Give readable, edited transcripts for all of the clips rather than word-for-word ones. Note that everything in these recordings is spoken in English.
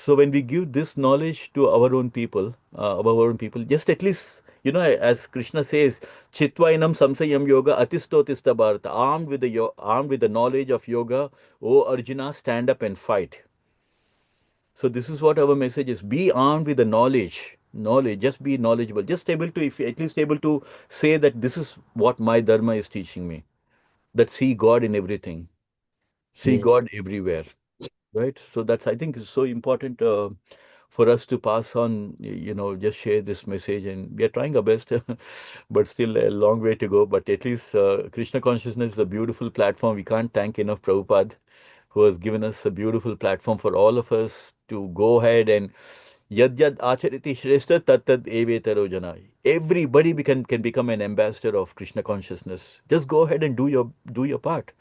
So when we give this knowledge to just at least, as Krishna says, Chitvainam Samsayam Yoga Atistotista Bharata, armed with the knowledge of yoga, O Arjuna, stand up and fight. So this is what our message is. Be armed with the knowledge, just be knowledgeable, just able to, if at least able to say that this is what my dharma is teaching me, that see God in everything, see Yes. God everywhere, right? So that's, I think, is so important for us to pass on, just share this message, and we are trying our best, but still a long way to go. But at least Krishna consciousness is a beautiful platform. We can't thank enough Prabhupada, who has given us a beautiful platform for all of us to go ahead and yad yad achariti shrestha tat tad evetaro jana. Everybody can become an ambassador of Krishna consciousness. Just go ahead and do your part.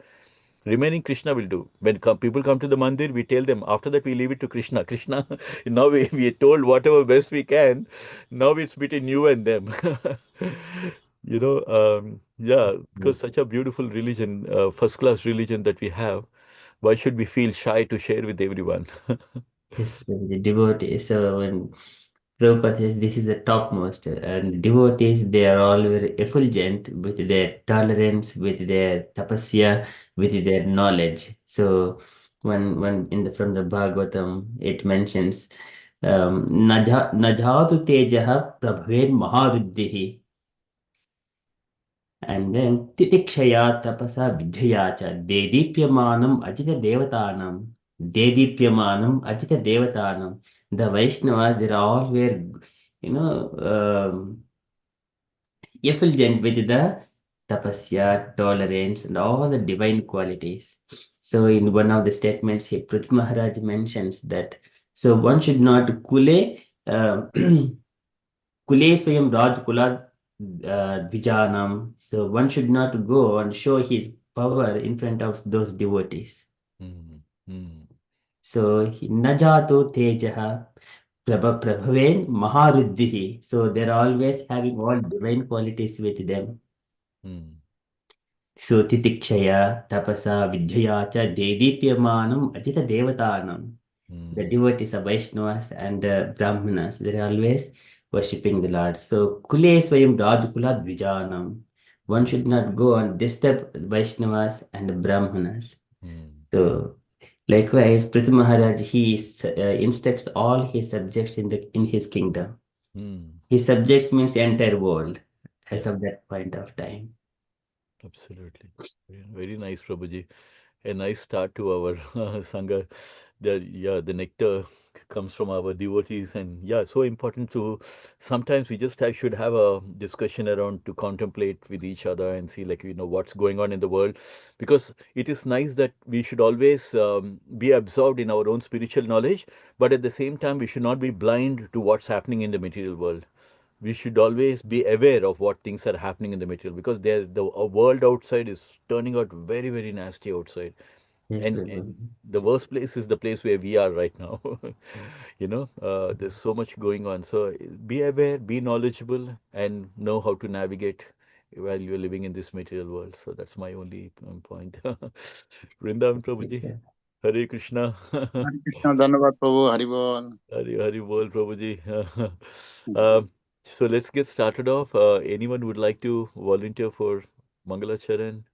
Remaining Krishna will do. When people come to the mandir, we tell them. After that, we leave it to Krishna. Krishna, now we are told whatever best we can. Now it's between you and them. Yeah, because such a beautiful religion, first class religion that we have. Why should we feel shy to share with everyone? Yes, the devotees. So when Prabhupada says this is the topmost, and devotees, they are all very effulgent with their tolerance, with their tapasya, with their knowledge. So when in the from the Bhagavatam it mentions najatu tejaha prabhaven mahaviddhi, and then titikshaya tapasa vidhya cha dedipyamanam ajita devatanam, dedipyamanam ajita devatanam. The Vaishnavas, they all were, you know, effulgent with the tapasya, tolerance, and all the divine qualities. So in one of the statements, Prit Maharaj mentions that so one should not kule swayam raj kula vijanam. So one should not go and show his power in front of those devotees. Hmm, hmm, So najato tejaha prabhaven maharuddhihi. So they're always having all divine qualities with them. hmm, So titikshaya tapasa vidhya cha dedipyamanam ajita devatanam. The hmm, devotees of Vaishnavas and Brahmanas, they're always worshipping the Lord. So kule swayam rajkula dvijanam. One hmm, should not go and disturb Vaishnavas and Brahmanas. hmm, So likewise, Prithu Maharaj, he instructs all his subjects in his kingdom. hmm. His subjects means entire world as Yeah, of that point of time. absolutely. Very nice, Prabhuji. A nice start to our Sangha. The nectar comes from our devotees, and yeah, so important to sometimes we just should have a discussion around to contemplate with each other and see, like, what's going on in the world, because it is nice that we should always be absorbed in our own spiritual knowledge, but at the same time, we should not be blind to what's happening in the material world. We should always be aware of what things are happening in the material, because the world outside is turning out very, very nasty outside, Yes, and Prabhu. the worst place is the place where we are right now. There's so much going on, so be aware, be knowledgeable, and know how to navigate while you're living in this material world. So that's my only point. Vrindavan Prabhuji, Hare Krishna. हरे कृष्ण धन्यवाद प्रभु हरि बोल Hari Bol, Prabhuji. Um, so let's get started off. Anyone would like to volunteer for Mangala Charan?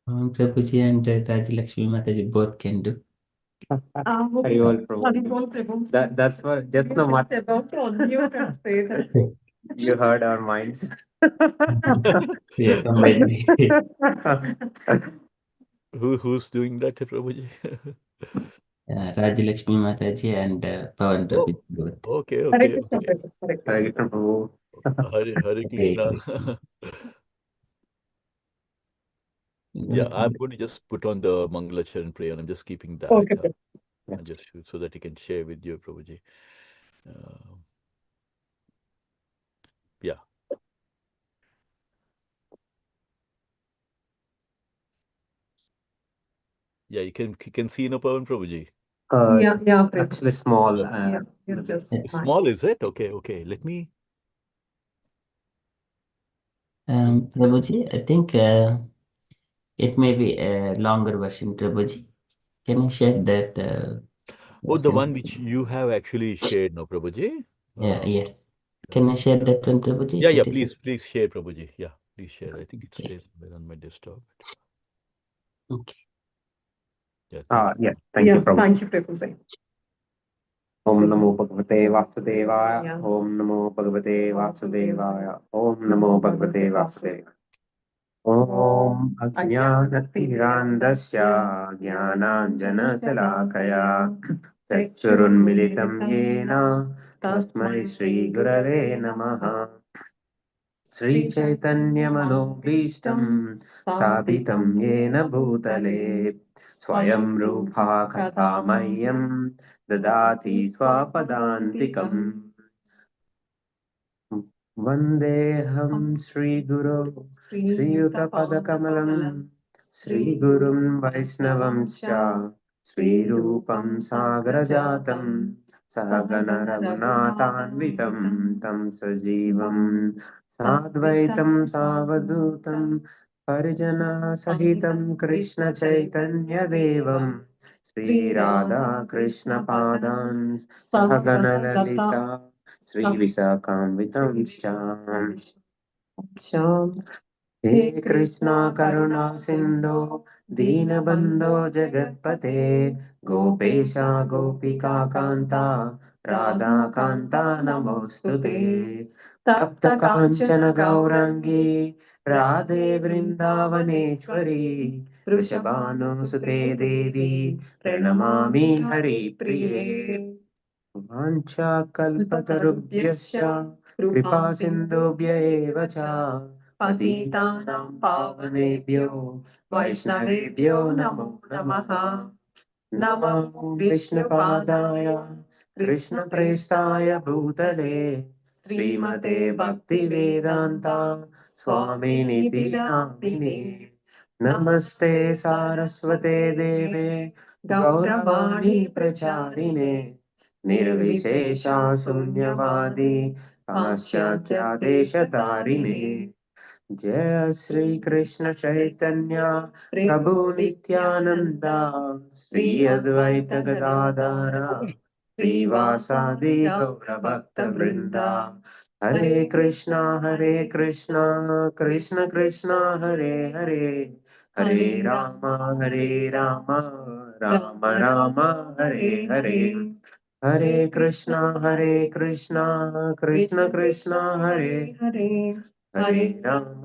Prabhuji and Rajlakshmi Mataji both can do. Hari Bol Prabhu. That's what just the what About to unmute and say that. you heard our minds. Yeah, combined. Who's doing that, Prabhuji? Rajlakshmi Mataji and Pawan Oh, Prabhuji both. okay, Hare okay, Krishna, okay. Hare Krishna. Hari Krishna Prabhu. Hare Hare Krishna. Krishna. Yeah, I'm going to just put on the Mangala Charan prayer. I'm just keeping that. Okay, Prabhu. I just so that you can share with you, Prabhuji. Uh, yeah, yeah, you can see no Pawan, Prabhuji. Yeah, yeah, Prabhu. Actually small. Yeah, you're just fine. Small, is it? Okay, okay. Let me. Prabhuji, I think It may be a longer version, Prabhuji. Can you share that Oh, the version? one which you have actually shared, no, Prabhuji? Yeah, Uh, yes. yeah. Can I share that one, Prabhuji, Yeah, if yeah, it is please share, Prabhuji. Yeah, please share. I think it's okay? there somewhere on my desktop. Okay. Yeah, thank you. Yes, thank you, Prabhu. Thank you, Prabhu. Om Namo Bhagavate Vasudevaya. Yeah. Om Namo Bhagavate Vasudevaya. Om Namo Bhagavate Vasudevaya. Om Ajnanatirandasya Jnananjanashalakaya Chakshurunmilitam Yena Tasmai Shri Gurave Namaha. श्रीचैतन्यमनोभीष्टं स्थापितं येन भूतले स्वयं रूपा कथा मह्यं ददाति स्वपदान्तिकम् वन्देऽहं श्रीगुरो श्रीयुतपदकमलं श्रीगुरुं वैष्णवं च श्रीरूपं सागरजातं सहगण रघुनाथान्वितं तं सजीवं साद्वैतं सावधूतं परिजनसहितं कृष्णचैतन्यदेवं श्रीराधा कृष्णपादान् सहगणललिता श्रीविशाखान्वितं हे कृष्णा करुणा सिन्धो दीनबन्धो जगत्पते गोपेशा गोपिका कान्ता राधा कान्ता नमोऽस्तु ते तप्त काञ्चन गौराङ्गी राधे वृन्दावनेश्वरी वृषभानुसुते देवी प्रणमामि हरिप्रिये वाञ्छाकल्पतरुभ्यश्च कृपा सिन्धुभ्य एव च पतितानां पावनेभ्यो वैष्णवेभ्यो नमो नमः नमो विष्णुपादाय कृष्णप्रेष्ठाय भूतले श्रीमते भक्तिवेदान्ता स्वामिनिति नामिने नमस्ते सारस्वते देवे गौरवाणी प्रचारिणे निर्विशेषा शून्यवादी पाश्चात्यादेशतारिणे जय श्री कृष्ण चैतन्य प्रभु नित्यानंदा श्री अद्वैत गदाधर श्रीवासादि गौर भक्त वृंदा हरे कृष्णा कृष्ण कृष्णा हरे हरे हरे राम राम राम हरे हरे हरे कृष्णा कृष्ण कृष्णा हरे हरे हरे राम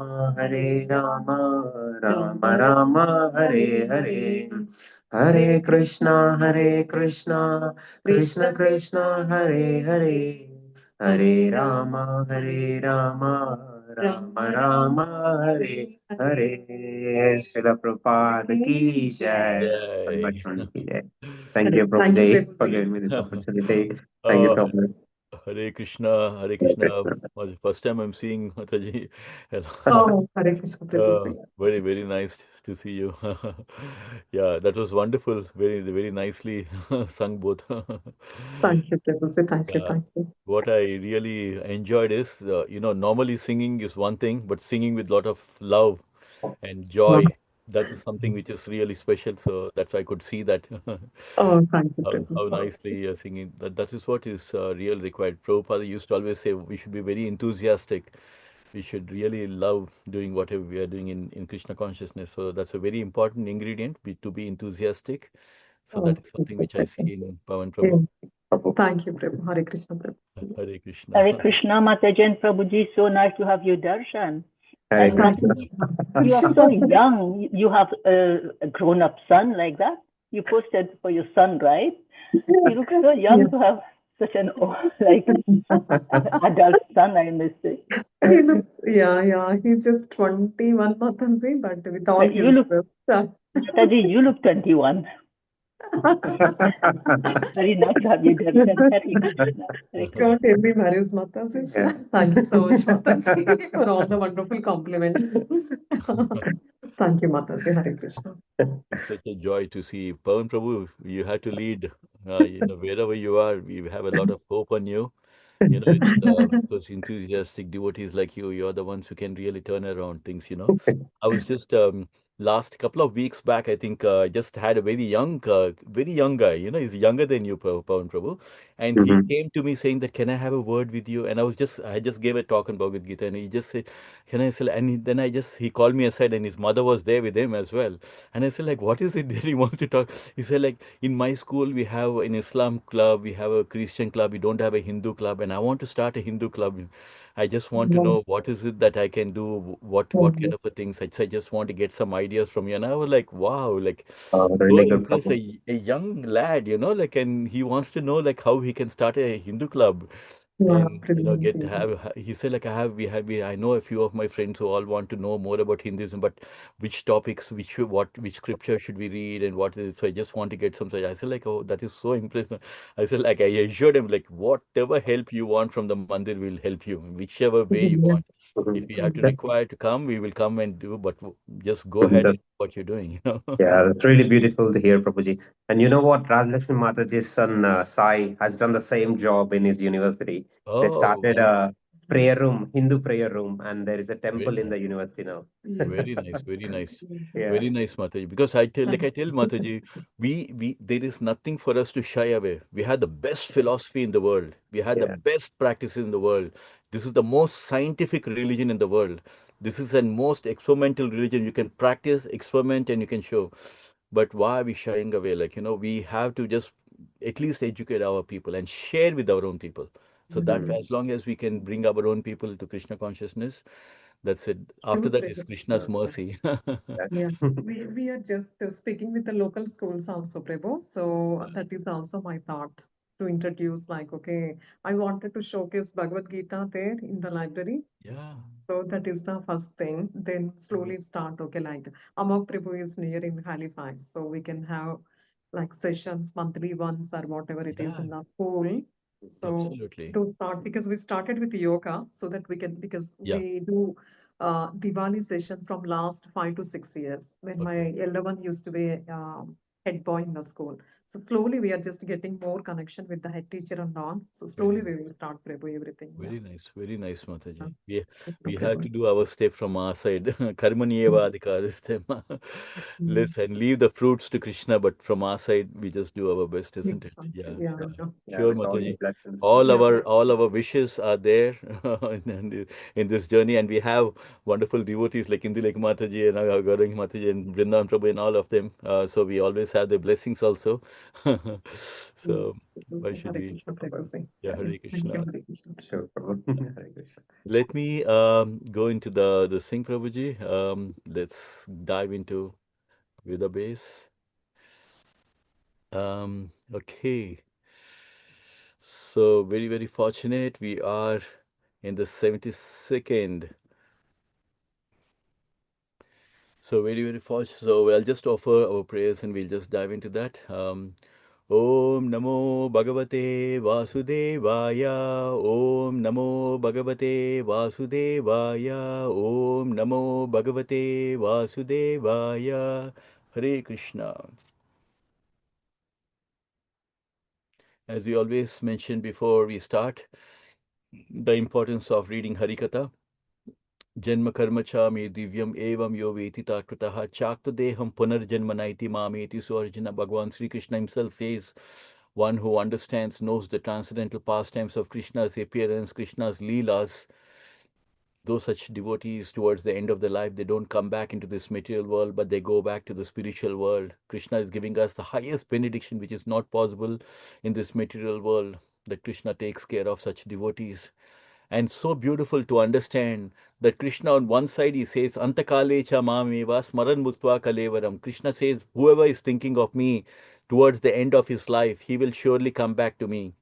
राम हरे हरे हरे कृष्णा कृष्ण कृष्ण हरे हरे हरे राम राम हरे हरे श्रील प्रभुपाद की जय Yay. भगवान की जय Thank you, Prabhuji, for giving me this opportunity. Thank you uh, so much. Hare Krishna, Hare Krishna. Was the first time I'm seeing Mataji. Oh, Hare Krishna, Prabhu. Very, very nice to see you. Yeah, that was wonderful. Very, very nicely sung both. Thank you, Prabhu. Thank you, Yeah. thank you. What I really enjoyed is, normally singing is one thing, but singing with a lot of love and Oh, joy, that is something which is really special. So that's why I could see that oh, thank you, how Prabhu. nicely you're singing. That is what is real required. Prabhupada used to always say we should be very enthusiastic. We should really love doing whatever we are doing in Krishna consciousness. So that's a very important ingredient, to be enthusiastic. So Oh, that is thank something you, which I see Prabhu. in Pavan Yeah. Prabhu. Thank you, Prabhu. Hare Krishna, Prabhu. Hare Krishna. Hare Krishna, Mataji and Prabhuji. So nice to have you, Darshan. Hare And Thank Krishna. you are so you. young. You have a grown-up son like that. You posted for your son, right? He looks so young to have such an like adult son, I must say. Yeah. He's just 21 Mataji, but with all But you his look, stuff. Mataji, you look 21. Very nice to have you, Darshan. Hare Krishna. Hare Krishna. Can't every marriage Mataji. Yeah. Thank you so much, Mataji, for all the wonderful compliments. Thank you, Mataji. Hare Krishna. It's such a joy to see Pawan Prabhu. You have to lead, wherever you are. We have a lot of hope on you. It's those enthusiastic devotees like you. You're the ones who can really turn around things. I was just last couple of weeks back, I think, just had a very young guy. You know, he's younger than you, Pawan Prabhu, and he Mm-hmm. came to me saying that, "Can I have a word with you?" And I just gave a talk on Bhagavad Gita, and he just said, "Can I?" Say, and then he called me aside, and his mother was there with him as well. And I said, like, "What is it that he wants to talk?" He said, like, "In my school, we have an Islam club, we have a Christian club, we don't have a Hindu club, and I want to start a Hindu club. I just want to Wow. know what is it that I can do, what kind Mhm. of a things. I just want to get some ideas from you." And I was like, wow, like so Really good, impressed. Prabhu. A young lad, like, and he wants to know like how he can start a Hindu club Wow, and brilliant. get he said like I know a few of my friends who all want to know more about Hinduism, but which topics, which scripture should we read and what is it? So I just want to get some. So I said like, oh, that is so impressive. I said like, I assured him like, whatever help you want from the mandir will help you, whichever way you want. Mhm. If Mhm. we have to That, require to come, we will come and do, but just go ahead that, and do what you're doing. yeah, that's really beautiful to hear, Prabhuji. And you know what? Rajlakshmi Mataji's son Sai has done the same job in his university. They Oh, started wow. a prayer room, Hindu prayer room, and there is a Very temple in nice. the university now. Yeah. Very nice, very nice, Yeah, very nice, Mataji. Because I tell Mataji, we there is nothing for us to shy away. We had the best philosophy in the world. We had the yeah. best practices in the world. This is the most scientific religion in the world. This is the most experimental religion. You can practice, experiment, and you can show. But why are we shying away? Like, we have to just at least educate our people and share with our own people. So that Mm. Mhm. as long as we can bring our own people to Krishna consciousness, that's it. After True, that is Prabhu. Krishna's mercy. Yeah, Yeah. we are just speaking with the local schools also, Prabhu. So that is also my thought to introduce, like, okay, I wanted to showcase Bhagavad Gita there in the library. Yeah. So that is the first thing. Then slowly start, okay, like Amok Prabhu is near in Halifax. So we can have like sessions monthly once or whatever it is Yeah, in the pool. So absolutely. to start, because we started with yoga so that we can, because Yeah. we do Diwali sessions from last 5 to 6 years when Okay. my elder one used to be head boy in the school. So slowly we are just getting more connection with the head teacher and all. So Very slowly nice. we will start Prabhu everything. Yeah. Very nice, Yeah. Mataji. Thank you, We have to Prabhu. do our step from our side. Karmanyeva adhikaristem. Mm. Listen, leave the fruits to Krishna, but from our side, we just do our best, Yeah, isn't it? Yeah, yeah, yeah. yeah. Yeah, Sure, with all your Mataji. blessings. Yeah. All our wishes are there in this journey, and we have wonderful devotees like Indi Lake Mataji and Gaurang Mataji and Vrindavan Prabhu and all of them. So we always have their blessings also. Mm. So why should Hare we? Krishna, Prabhu Singh. Yeah, Yeah. Hare Thank you, Krishna. Hare Krishna. Sure, Prabhu. Hare Krishna. Let me go into the Singh Prabhuji. Let's dive into with the base. Okay. So very fortunate. We are in the 72nd. So very fortunate. So I'll just offer our prayers and we'll just dive into that. Om Namo Bhagavate Vasudevaya. Om Namo Bhagavate Vasudevaya. Om Namo Bhagavate Vasudevaya. Hare Krishna. As we always mention before we start, the importance of reading Harikatha. जन्म कर्म च मे दिव्यम एवं यो वेति तत्वतः चाक्तदेहम पुनर्जन्मनाइति मामेति. So Arjuna, Bhagavan Sri Krishna himself says, one who understands, knows the transcendental pastimes of Krishna's appearance, Krishna's leelas, those such devotees towards the end of their life, they don't come back into this material world, but they go back to the spiritual world. Krishna is giving us the highest benediction, which is not possible in this material world, that Krishna takes care of such devotees. And so beautiful to understand that Krishna on one side he says, Antakale cha mameva smaran muktva kalevaram. Krishna says, whoever is thinking of me towards the end of his life, he will surely come back to me.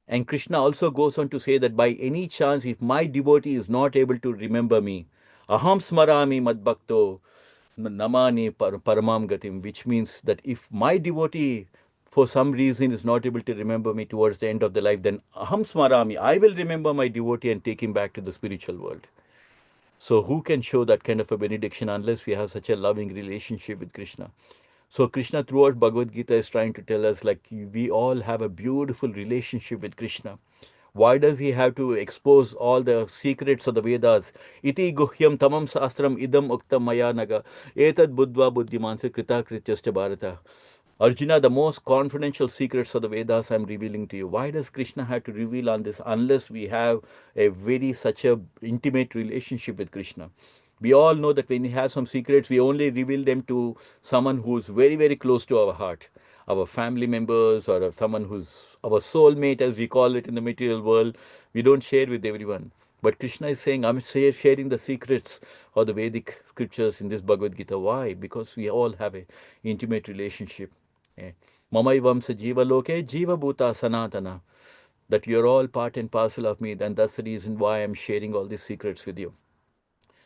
And Krishna also goes on to say that by any chance, if my devotee is not able to remember me, aham smarami madbhakto namani paramam gatim, which means that if my devotee for some reason is not able to remember me towards the end of the life, then aham smarami, I will remember my devotee and take him back to the spiritual world. So who can show that kind of a benediction unless we have such a loving relationship with Krishna? So Krishna throughout Bhagavad Gita is trying to tell us like we all have a beautiful relationship with Krishna. Why does he have to expose all the secrets of the Vedas? Iti guhyam tamam sastram idam uktam maya naga etad buddhva buddhimansa krita krityascha bharata. Arjuna, the most confidential secrets of the Vedas I'm revealing to you. Why does Krishna have to reveal on this unless we have a very such a intimate relationship with Krishna? We all know that when we have some secrets, we only reveal them to someone who's very, very close to our heart, our family members, or someone who's our soulmate, as we call it in the material world. We don't share with everyone. But Krishna is saying, I'm sharing the secrets of the Vedic scriptures in this Bhagavad Gita. Why? Because we all have a intimate relationship. Eh, Mamaivam sa jiva loke jiva bhuta sanatana. That you're all part and parcel of me, and that's the reason why I'm sharing all these secrets with you.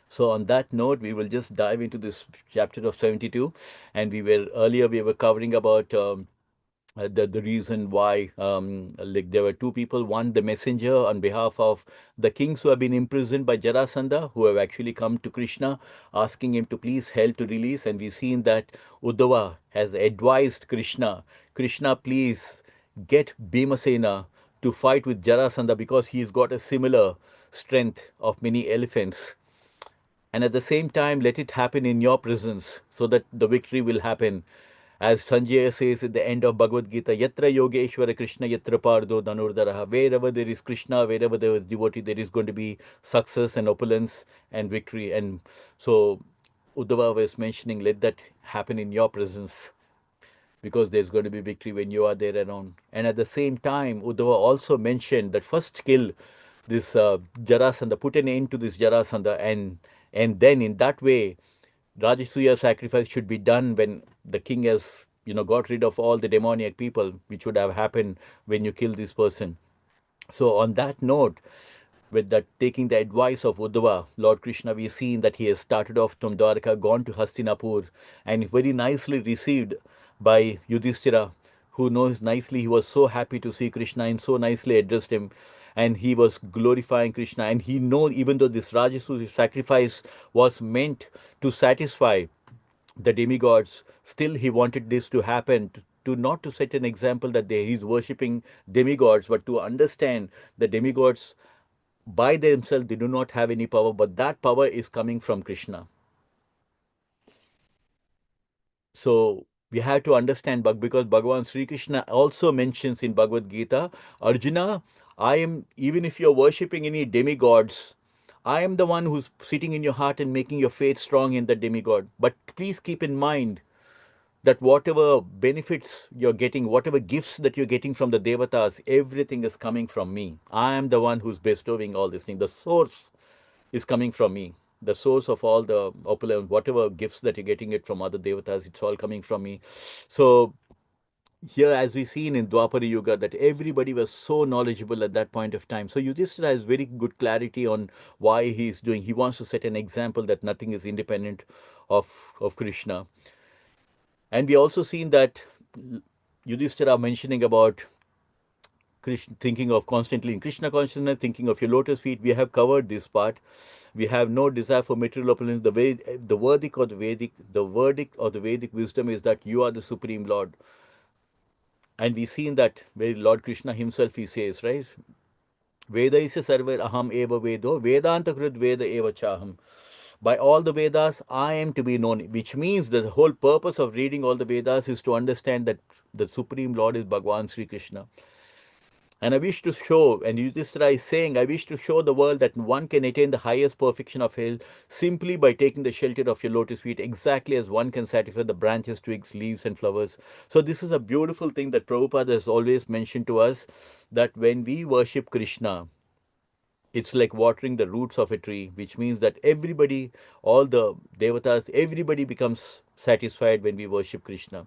So on that note, we will just dive into this chapter of 72. And we were covering about the reason why like there were two people, one the messenger on behalf of the kings who have been imprisoned by Jarasandha, who have actually come to Krishna asking him to please help to release. And we've seen that Uddhava has advised Krishna, please get Bhimasena to fight with Jarasandha because he's got a similar strength of many elephants, and at the same time let it happen in your presence so that the victory will happen. As Sanjay says at the end of Bhagavad Gita, Yatra Yogeshwara Krishna Yatra Pardo Dhanurdaraha. Wherever there is Krishna, wherever there is devotee, there is going to be success and opulence and victory. And so Uddhava was mentioning, let that happen in your presence because there's going to be victory when you are there around. And at the same time, Uddhava also mentioned that first kill this Jarasandha, put an end to this Jarasandha, and then in that way, Rajasuya sacrifice should be done when the king has got rid of all the demoniac people, which would have happened when you kill this person. So on that note, with that taking the advice of Uddhava, Lord Krishna, we've seen that he has started off from Dwarka, gone to Hastinapur, and very nicely received by Yudhishthira, who knows nicely he was so happy to see Krishna and so nicely addressed him. And he was glorifying Krishna. And he knows, even though this Rajasuya sacrifice was meant to satisfy the demigods, still he wanted this to happen to not to set an example that he's worshipping demigods, but to understand the demigods by themselves they do not have any power, but that power is coming from Krishna. So we have to understand, because Bhagavan Sri Krishna also mentions in Bhagavad Gita, Arjuna, I am, even if you're worshipping any demigods, I am the one who's sitting in your heart and making your faith strong in the demigod. But please keep in mind that whatever benefits you're getting, whatever gifts that you're getting from the devatas, everything is coming from me. I am the one who's bestowing all these things. The source is coming from me. The source of all the opulence, whatever gifts that you're getting it from other devatas, it's all coming from me. So here, as we seen in Dwapara Yuga, that everybody was so knowledgeable at that point of time. So Yudhishthira has very good clarity on why he's doing. He wants to set an example that nothing is independent of Krishna. And we also seen that Yudhishthira mentioning about Krishna, thinking of constantly in Krishna consciousness, thinking of your lotus feet. We have covered this part. We have no desire for material opulence. The verdict of the Vedic wisdom is that you are the supreme Lord. And we seen that where Lord Krishna himself, he says, right? Veda is a sarver aham eva vedo, Vedanta krud veda eva chaham. By all the Vedas, I am to be known, which means that the whole purpose of reading all the Vedas is to understand that the Supreme Lord is Bhagavan Sri Krishna. And I wish to show, and Yudhishthira is saying, I wish to show the world that one can attain the highest perfection of health simply by taking the shelter of your lotus feet, exactly as one can satisfy the branches, twigs, leaves, and flowers. So this is a beautiful thing that Prabhupada has always mentioned to us, that when we worship Krishna, it's like watering the roots of a tree, which means that everybody, all the devatas, everybody becomes satisfied when we worship Krishna.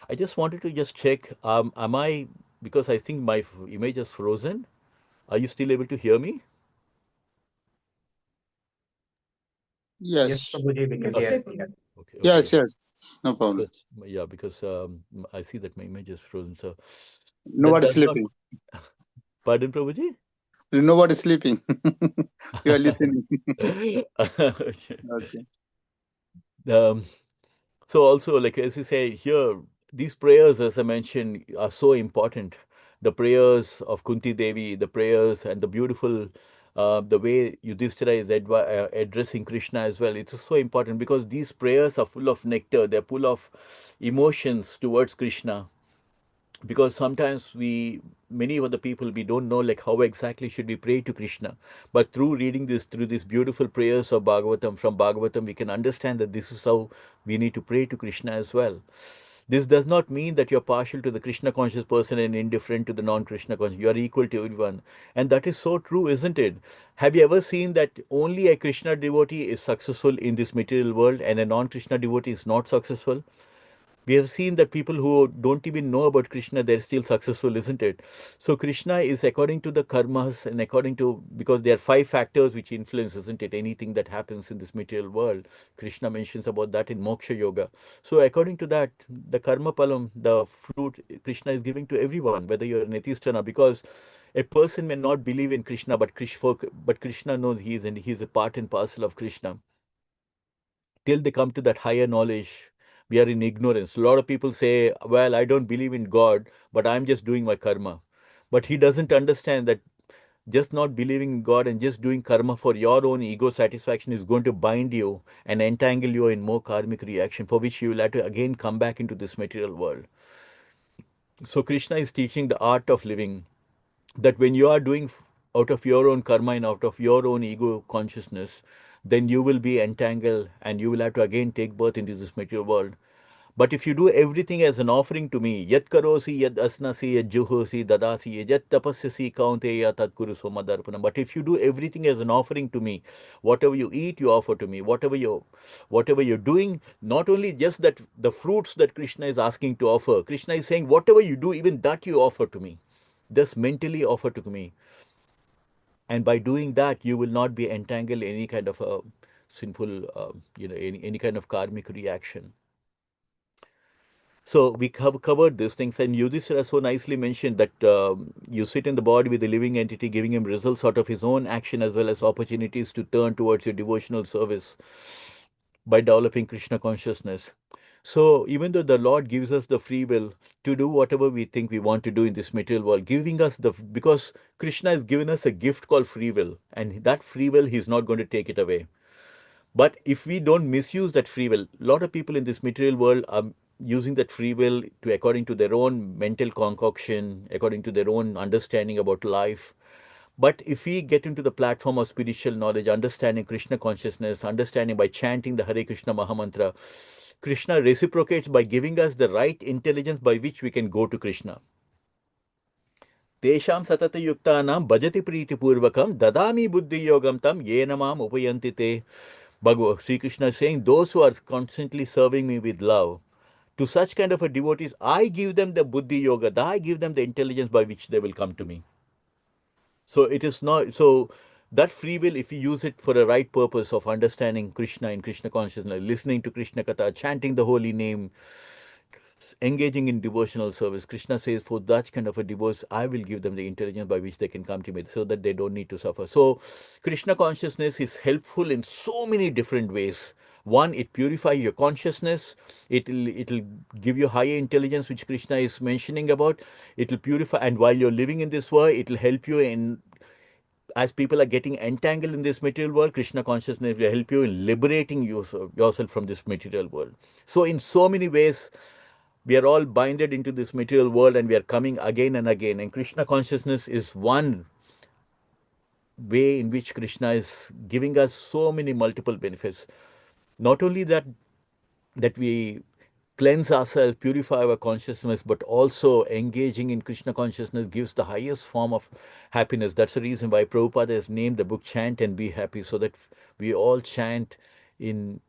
I just wanted to just check, am I, because I think my image is frozen. Are you still able to hear me? Yes, Yes. Prabhuji, we can Yes, hear Okay, it. Yeah. okay, Yes, okay. yes. No problem. Because I see that my image is frozen. So that Nobody's does not. sleeping. Pardon, Prabhuji? Nobody's sleeping. You are listening. Okay. um, so also, like as you say here, these prayers, as I mentioned, are so important. the prayers of Kunti Devi, the prayers and the beautiful, the way Yudhishthira is addressing Krishna as well. It's so important because these prayers are full of nectar. They're full of emotions towards Krishna, because sometimes many of the people, we don't know like how exactly should we pray to Krishna, but through reading this, through these beautiful prayers of Bhagavatam, from Bhagavatam, we can understand that this is how we need to pray to Krishna as well. This does not mean that you're partial to the Krishna conscious person and indifferent to the non-Krishna conscious. You are equal to everyone, and that is so true, isn't it? Have you ever seen that only a Krishna devotee is successful in this material world and a non-Krishna devotee is not successful? We have seen that people who don't even know about Krishna, they're still successful, isn't it? So Krishna is according to the karmas and according to, because there are 5 factors which influence, isn't it, anything that happens in this material world. Krishna mentions about that in Moksha Yoga. So according to that, the karma palam, the fruit, Krishna is giving to everyone, whether you're an atheist or not, because a person may not believe in Krishna, but Krishna knows he's a part and parcel of Krishna. Till they come to that higher knowledge, we are in ignorance. A lot of people say, well, I don't believe in God, but I'm just doing my karma. But he doesn't understand that just not believing in God and just doing karma for your own ego satisfaction is going to bind you and entangle you in more karmic reaction, for which you will have to again come back into this material world. So Krishna is teaching the art of living, that when you are doing out of your own karma and out of your own ego consciousness, then you will be entangled and you will have to again take birth into this material world. But if you do everything as an offering to me, yat karosi, yat asnasi, yat juhosi, dadasi, yat tapasyasi kaunteya tat kuru somadarpanam. But if you do everything as an offering to me, whatever you eat, you offer to me. Whatever you're doing, not only just that the fruits that Krishna is asking to offer, Krishna is saying, whatever you do, even that you offer to me. Just mentally offer to me. And by doing that, you will not be entangled in any kind of a sinful, any kind of karmic reaction. So we have covered these things, and Yudhishthira so nicely mentioned that you sit in the body with the living entity, giving him results out of his own action as well as opportunities to turn towards your devotional service by developing Krishna consciousness. So even though the Lord gives us the free will to do whatever we think we want to do in this material world, giving us because Krishna has given us a gift called free will, and that free will, he's not going to take it away. But if we don't misuse that free will, a lot of people in this material world are using that free will to according to their own mental concoction, according to their own understanding about life. But if we get into the platform of spiritual knowledge, understanding Krishna consciousness, understanding by chanting the Hare Krishna Mahamantra, Krishna reciprocates by giving us the right intelligence by which we can go to Krishna. Tesham satata yuktanam bhajati priti purvakam dadami buddhi yogam tam yenamam upayanti te. Bhagavad Sri Krishna is saying, those who are constantly serving me with love, to such kind of a devotees, I give them the buddhi yoga, I give them the intelligence by which they will come to me. So it is not, so that free will, if you use it for the right purpose of understanding Krishna and Krishna consciousness, listening to Krishna Katha, chanting the holy name, engaging in devotional service, Krishna says, for that kind of a divorce, I will give them the intelligence by which they can come to me so that they don't need to suffer. So Krishna consciousness is helpful in so many different ways. One, it purifies your consciousness. It'll give you higher intelligence, which Krishna is mentioning about. It'll purify, and while you're living in this world, it'll help you in, as people are getting entangled in this material world, Krishna consciousness will help you in liberating yourself from this material world. So in so many ways, we are all binded into this material world and we are coming again and again. And Krishna consciousness is one way in which Krishna is giving us so many multiple benefits. Not only that we cleanse ourselves, purify our consciousness, but also engaging in Krishna consciousness gives the highest form of happiness. That's the reason why Prabhupada has named the book Chant and Be Happy, so that we all chant in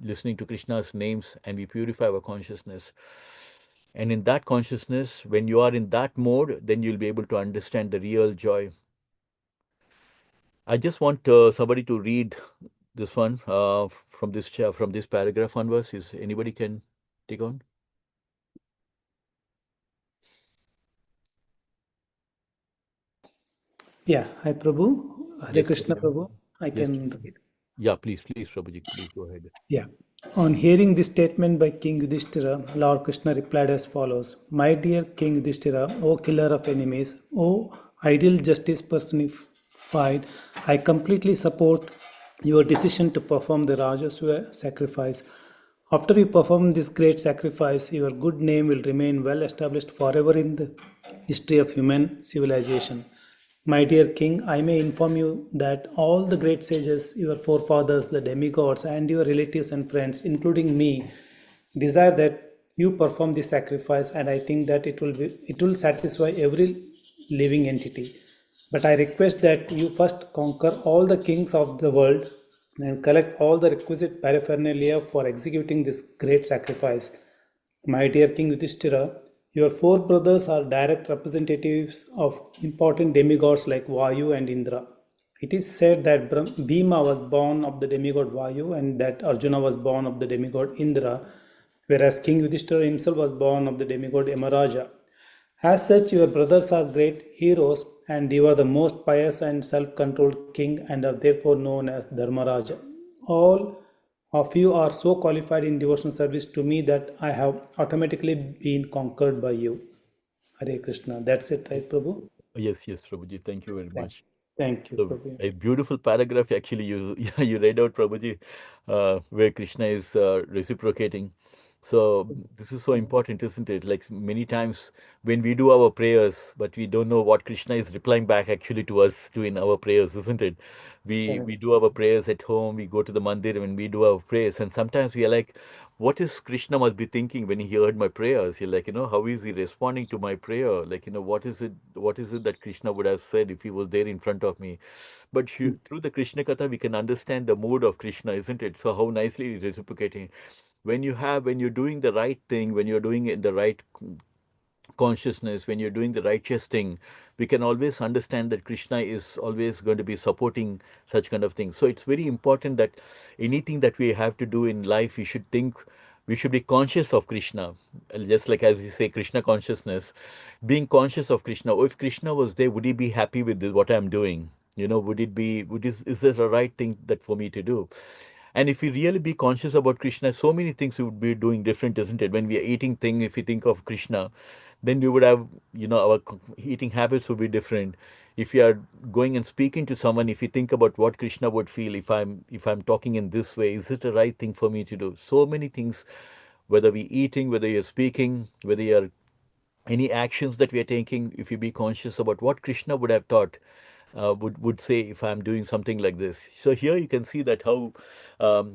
listening to Krishna's names and we purify our consciousness. And in that consciousness, when you are in that mode, then you'll be able to understand the real joy. I just want somebody to read this one from this paragraph onwards. Is anybody can take on? Yeah, hi Prabhu. Hare Yes, Krishna Prabhuji. Prabhu. I Yes, can Prabhuji. read. Yeah, please, Prabhuji, please go ahead. Yeah. On hearing this statement by King Yudhishthira, Lord Krishna replied as follows: My dear King Yudhishthira, O killer of enemies, O ideal justice personified, I completely support your decision to perform the Rajaswa sacrifice. After you perform this great sacrifice, your good name will remain well established forever in the history of human civilization. My dear king, I may inform you that all the great sages, your forefathers, the demigods, and your relatives and friends, including me, desire that you perform this sacrifice, and I think that it will satisfy every living entity. But I request that you first conquer all the kings of the world and collect all the requisite paraphernalia for executing this great sacrifice. My dear King Yudhishthira, your four brothers are direct representatives of important demigods like Vayu and Indra. It is said that Bhima was born of the demigod Vayu and that Arjuna was born of the demigod Indra, whereas King Yudhishthira himself was born of the demigod Yamaraja. As such, your brothers are great heroes, and you are the most pious and self controlled king and are therefore known as Dharmaraja. All of you are so qualified in devotional service to me that I have automatically been conquered by you. Hare Krishna. That's it, right, Prabhu? Yes, yes, Prabhuji. Thank you very Thank, much. thank you, So Prabhu. a beautiful paragraph actually you you read out, Prabhuji, where Krishna is reciprocating. So this is so important, isn't it? Like many times when we do our prayers, but we don't know what Krishna is replying back actually to us to in our prayers, isn't it? We Correct. do our prayers at home, we go to the mandir when we do our prayers, and sometimes we are like, what is Krishna must be thinking when he heard my prayers? You're like, how is he responding to my prayer? Like, what is it that Krishna would have said if he was there in front of me? But through the Krishna Katha, we can understand the mood of Krishna, isn't it? So how nicely he's reciprocating. When you're doing the right thing, when you're doing it in the right consciousness, when you're doing the righteous thing, we can always understand that Krishna is always going to be supporting such kind of things. So it's very important that anything that we have to do in life, we should be conscious of Krishna. Just like as we say, Krishna consciousness, being conscious of Krishna. Oh, if Krishna was there, would he be happy with what I'm doing? Would it be, is this the right thing that for me to do? And if we really be conscious about Krishna, so many things we would be doing different, isn't it? When we are eating thing, if we think of Krishna, then we would have, our eating habits would be different. If you are going and speaking to someone, if you think about what Krishna would feel if I'm talking in this way, is it the right thing for me to do? So many things, whether we eating, whether you're speaking, whether you're any actions that we are taking, if you be conscious about what Krishna would have thought, would say if I'm doing something like this. So here you can see that how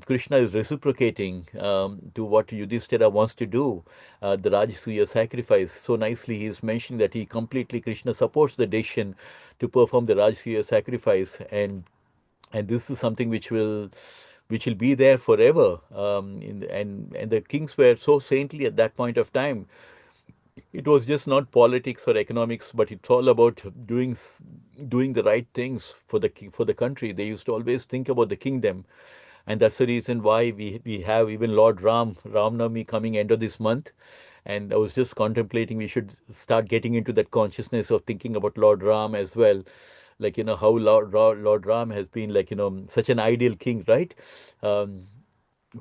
Krishna is reciprocating to what Yudhishthira wants to do, the Rajasuya sacrifice. So nicely he is mentioning that he completely, Krishna supports the decision to perform the Rajasuya sacrifice, and this is something which will be there forever. And the kings were so saintly at that point of time. It was just not politics or economics, but it's all about doing the right things for for the country. They used to always think about the kingdom, and that's the reason why we have even Lord Ram Navami coming end of this month. And I was just contemplating we should start getting into that consciousness of thinking about Lord Ram as well, like how Lord Ram has been like such an ideal king, right? Um,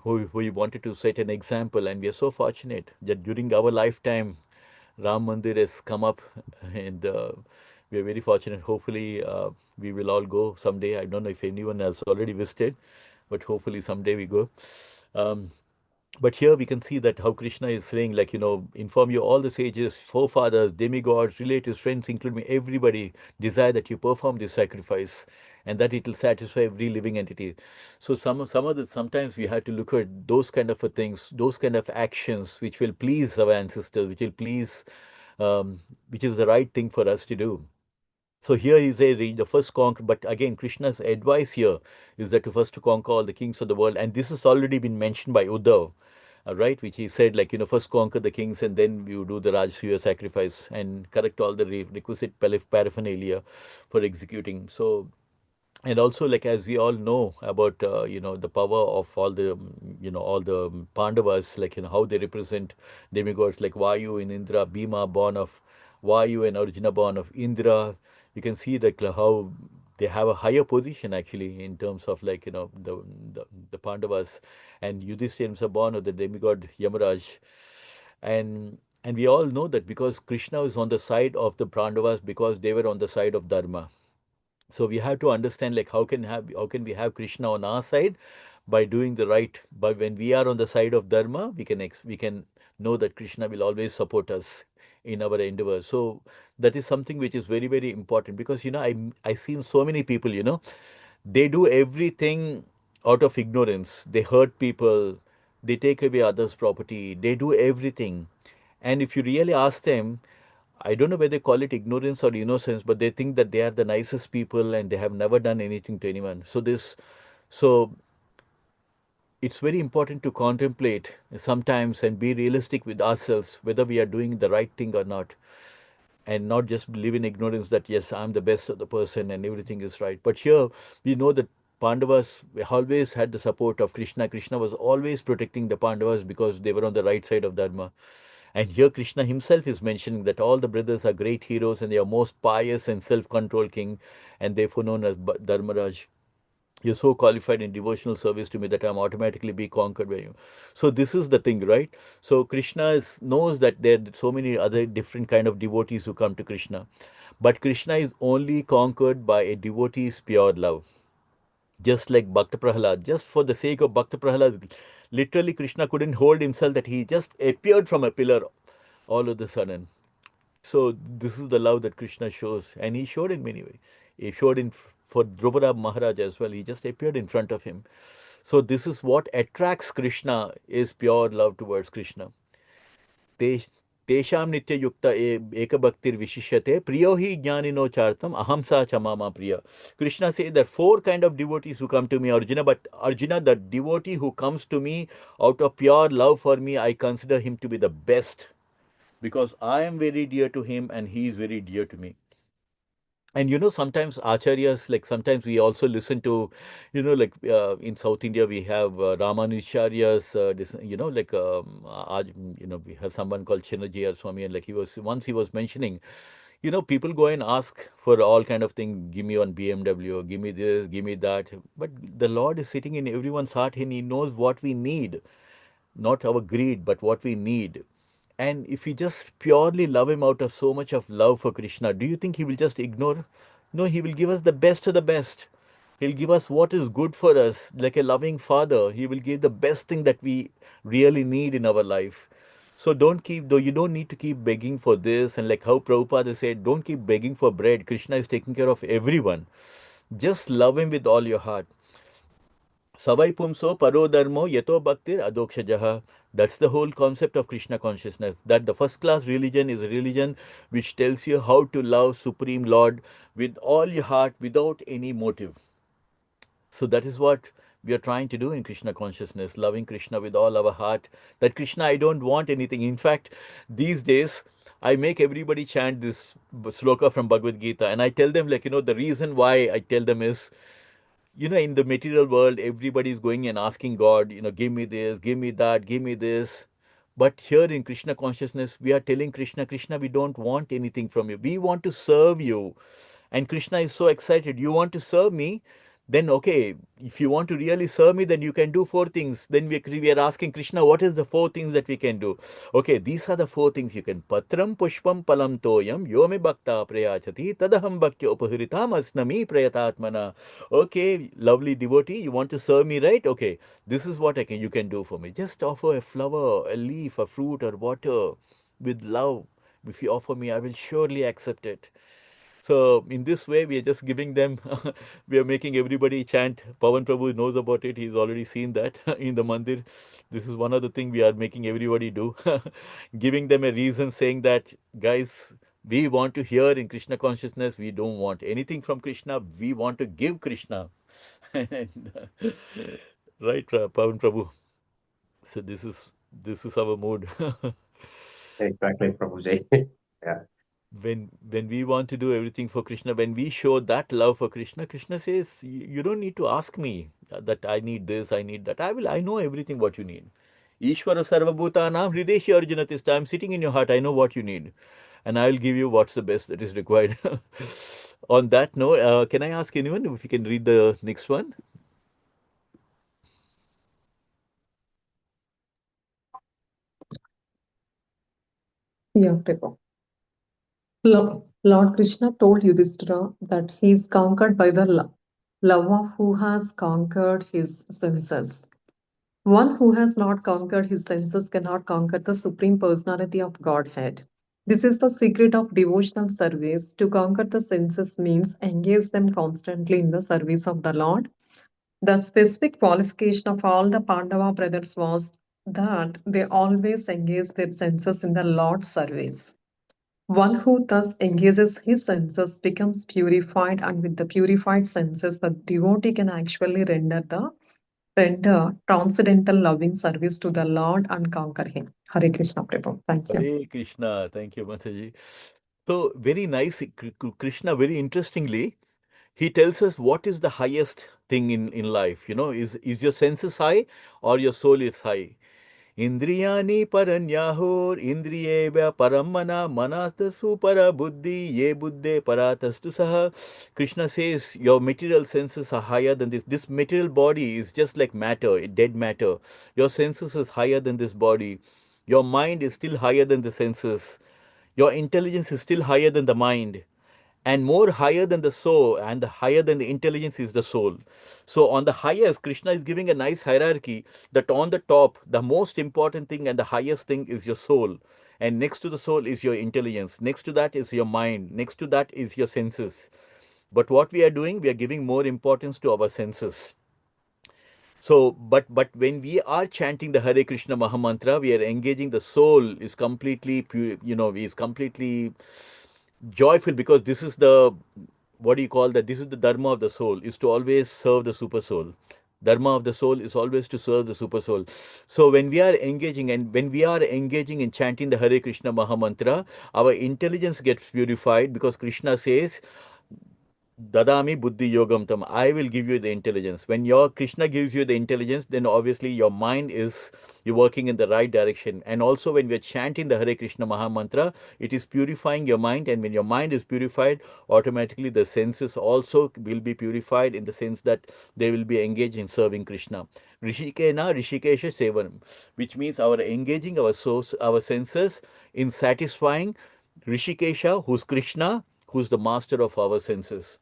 who wanted to set an example, and we are so fortunate that during our lifetime Ram Mandir has come up, and we are very fortunate. Hopefully, we will all go someday. I don't know if anyone else already visited, but hopefully someday we go. Um, but here we can see that how Krishna is saying, like, inform you all the sages, forefathers, demigods, relatives, friends, including everybody, desire that you perform this sacrifice and that it will satisfy every living entity. So some of the sometimes we have to look at those kind of things, those kind of actions which will please our ancestors, which will please, which is the right thing for us to do. So here is the first conquer, but again, Krishna's advice here is that to first to conquer all the kings of the world, and this has already been mentioned by Uddhav, right? Which he said, like, first conquer the kings and then you do the Rajasuya sacrifice and correct all the requisite paraphernalia for executing. So, and also, like, as we all know about the power of all the all the Pandavas, like, how they represent demigods like Vayu and Indra, Bhima born of Vayu and Arjuna born of Indra. You can see that how they have a higher position actually in terms of like the Pandavas, and Yudhishthira and born of the demigod Yamaraj, and we all know that because Krishna is on the side of the Pandavas because they were on the side of Dharma. So we have to understand like how can we have Krishna on our side by doing the right. But when we are on the side of Dharma, we can know that Krishna will always support us in our endeavors. So that is something which is very very important, because I seen so many people, they do everything out of ignorance. They hurt people, they take away others' property, they do everything. And if you really ask them, I don't know whether they call it ignorance or innocence, but they think that they are the nicest people and they have never done anything to anyone. So it's very important to contemplate sometimes and be realistic with ourselves whether we are doing the right thing or not, and not just live in ignorance that yes, I'm the best of the person and everything is right. But here we know that Pandavas always had the support of Krishna. Krishna was always protecting the Pandavas because they were on the right side of Dharma. And here Krishna himself is mentioning that all the brothers are great heroes and they are most pious and self-controlled king, and therefore known as Dharmaraj. You're so qualified in devotional service to me that I'm automatically be conquered by you. So this is the thing, right? So Krishna knows that there are so many other different kind of devotees who come to Krishna, but Krishna is only conquered by a devotee's pure love. Just like Bhakta Prahlad, just for the sake of Bhakta Prahlad, literally Krishna couldn't hold himself that he just appeared from a pillar all of a sudden. So this is the love that Krishna shows, and he showed in many ways. He showed in for Dhruvarab Maharaj as well. He just appeared in front of him. So this is what attracts Krishna, is pure love towards Krishna. Tesham nitya yukta ekabhaktir vishishyate priyo hi jnanino chartam ahamsa chamama priya. Krishna says there are four kind of devotees who come to me, Arjuna, but Arjuna, the devotee who comes to me out of pure love for me, I consider him to be the best, because I am very dear to him and he is very dear to me. And sometimes acharyas, like sometimes we also listen to, like in South India we have Ramanujacharyas, like we have someone called Chinnajaya Swami, and like he was mentioning, people go and ask for all kind of thing, give me one BMW, give me this, give me that, but the Lord is sitting in everyone's heart and he knows what we need, not our greed, but what we need. And if we just purely love him out of so much of love for Krishna, do you think he will just ignore? No, he will give us the best of the best. He'll give us what is good for us. Like a loving father, he will give the best thing that we really need in our life. So though you don't need to keep begging for this. And like how Prabhupada said, don't keep begging for bread. Krishna is taking care of everyone. Just love him with all your heart. Savai pumso parodharmo yato bhaktir adokshajaha. That's the whole concept of Krishna consciousness. That the first class religion is a religion which tells you how to love Supreme Lord with all your heart without any motive. So that is what we are trying to do in Krishna consciousness, loving Krishna with all our heart. That Krishna, I don't want anything. In fact, these days, I make everybody chant this sloka from Bhagavad Gita, and I tell them, like, the reason why I tell them is, in the material world, everybody is going and asking God, give me this, give me that, give me this. But here in Krishna consciousness, we are telling Krishna, Krishna, we don't want anything from you. We want to serve you. And Krishna is so excited. You want to serve me? Then, okay, if you want to really serve me, then you can do four things. Then we are asking Krishna, what is the four things that we can do? Okay, these are the four things you can. Patram pushpam palam toyam yome bhakta prayachati tadaham bhaktya upahiritam asnami prayatatmana. Okay, lovely devotee, you want to serve me, right? Okay, this is what you can do for me. Just offer a flower, a leaf, a fruit, or water with love. If you offer me, I will surely accept it. So in this way, we are just giving them, we are making everybody chant. Pawan Prabhu knows about it. He's already seen that in the mandir. This is one of the things we are making everybody do, giving them a reason, saying that, guys, we want to hear in Krishna consciousness. We don't want anything from Krishna. We want to give Krishna. And, right, Pawan Prabhu. So this is our mood. Exactly, Prabhuji. Yeah. When we want to do everything for Krishna, when we show that love for Krishna, Krishna says, you don't need to ask me that I need this, I need that. I know everything what you need. Ishvara sarvabhutanam hrideshi arjuna tista. I'm sitting in your heart. I know what you need. And I'll give you what's the best that is required. On that note, can I ask anyone if you can read the next one? Yeah, Prabhu. Lord Krishna told Yudhishthira that he is conquered by the love of who has conquered his senses. One who has not conquered his senses cannot conquer the Supreme Personality of Godhead. This is the secret of devotional service. To conquer the senses means engage them constantly in the service of the Lord. The specific qualification of all the Pandava brothers was that they always engage their senses in the Lord's service. One who thus engages his senses becomes purified, and with the purified senses, the devotee can actually render transcendental loving service to the Lord and conquer him. Hare Krishna Prabhu. Thank you. Hare Krishna. Thank you, Mataji. So, very nice. Krishna, very interestingly, he tells us what is the highest thing in life. Is your senses high or your soul is high? Indriyani paranyahur indriyeva paramana manastasu para buddhi ye buddhe paratastu saha. Krishna says your material senses are higher than this. This material body is just like matter, dead matter. Your senses is higher than this body. Your mind is still higher than the senses. Your intelligence is still higher than the mind, and more higher than the soul, and the higher than the intelligence is the soul. So on the highest, Krishna is giving a nice hierarchy that on the top, the most important thing and the highest thing is your soul, and next to the soul is your intelligence, next to that is your mind, next to that is your senses. But what we are doing, we are giving more importance to our senses. So, but when we are chanting the Hare Krishna Mahamantra, we are engaging the soul is completely pure, is completely joyful, because this is the, what do you call that? This is the dharma of the soul, is to always serve the super soul. Dharma of the soul is always to serve the super soul. So when we are engaging in chanting the Hare Krishna Mahamantra, our intelligence gets purified, because Krishna says, Dadami Buddhi Yogam Tam. I will give you the intelligence. When your Krishna gives you the intelligence, then obviously your mind is, you're working in the right direction. And also when we're chanting the Hare Krishna Maha Mantra, it is purifying your mind. And when your mind is purified, automatically the senses also will be purified, in the sense that they will be engaged in serving Krishna. Rishikena Rishikesha Sevanam, which means our engaging our source, our senses in satisfying Rishikesha, who's Krishna, who's the master of our senses.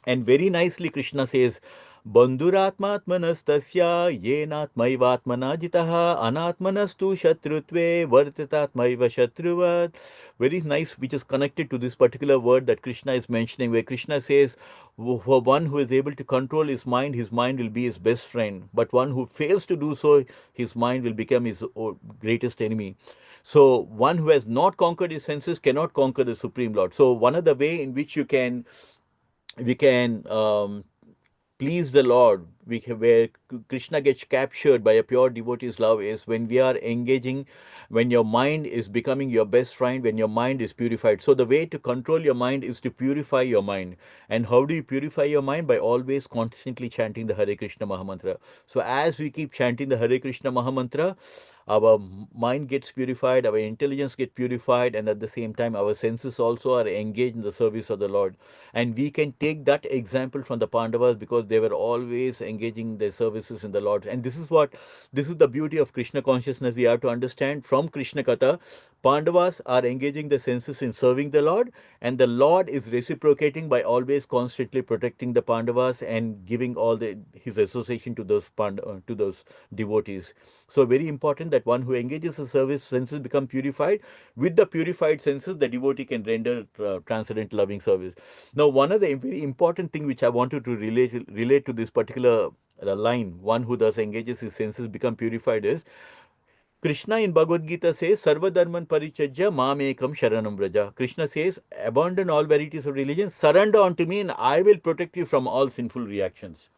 And very nicely, Krishna says, Bandhuratmatmanastasya yenatmaivatmana jitaha anatmanastu shatrutve vartatatmaiva shatruvat. Very nice, which is connected to this particular word that Krishna is mentioning, where Krishna says, for one who is able to control his mind will be his best friend. But one who fails to do so, his mind will become his greatest enemy. So one who has not conquered his senses cannot conquer the Supreme Lord. So one of the way in which we can please the Lord, where Krishna gets captured by a pure devotee's love, is when we are engaging, when your mind is becoming your best friend, when your mind is purified. So the way to control your mind is to purify your mind. And how do you purify your mind? By always constantly chanting the Hare Krishna Mahamantra. So as we keep chanting the Hare Krishna Mahamantra, our mind gets purified, our intelligence gets purified, and at the same time our senses also are engaged in the service of the Lord. And we can take that example from the Pandavas, because they were always engaging their services in the Lord. And this is the beauty of Krishna consciousness. We have to understand from Krishna Katha, Pandavas are engaging the senses in serving the Lord, and the Lord is reciprocating by always constantly protecting the Pandavas and giving all his association to to those devotees. So very important that one who engages the service, senses become purified. With the purified senses, the devotee can render transcendent loving service. Now, one of the very important thing which I wanted to relate to this particular line, one who thus engages his senses become purified, is Krishna in Bhagavad Gita says, Sarva Dharman Parichajya Mamekam Sharanam Braja. Krishna says, abandon all varieties of religion, surrender unto me, and I will protect you from all sinful reactions.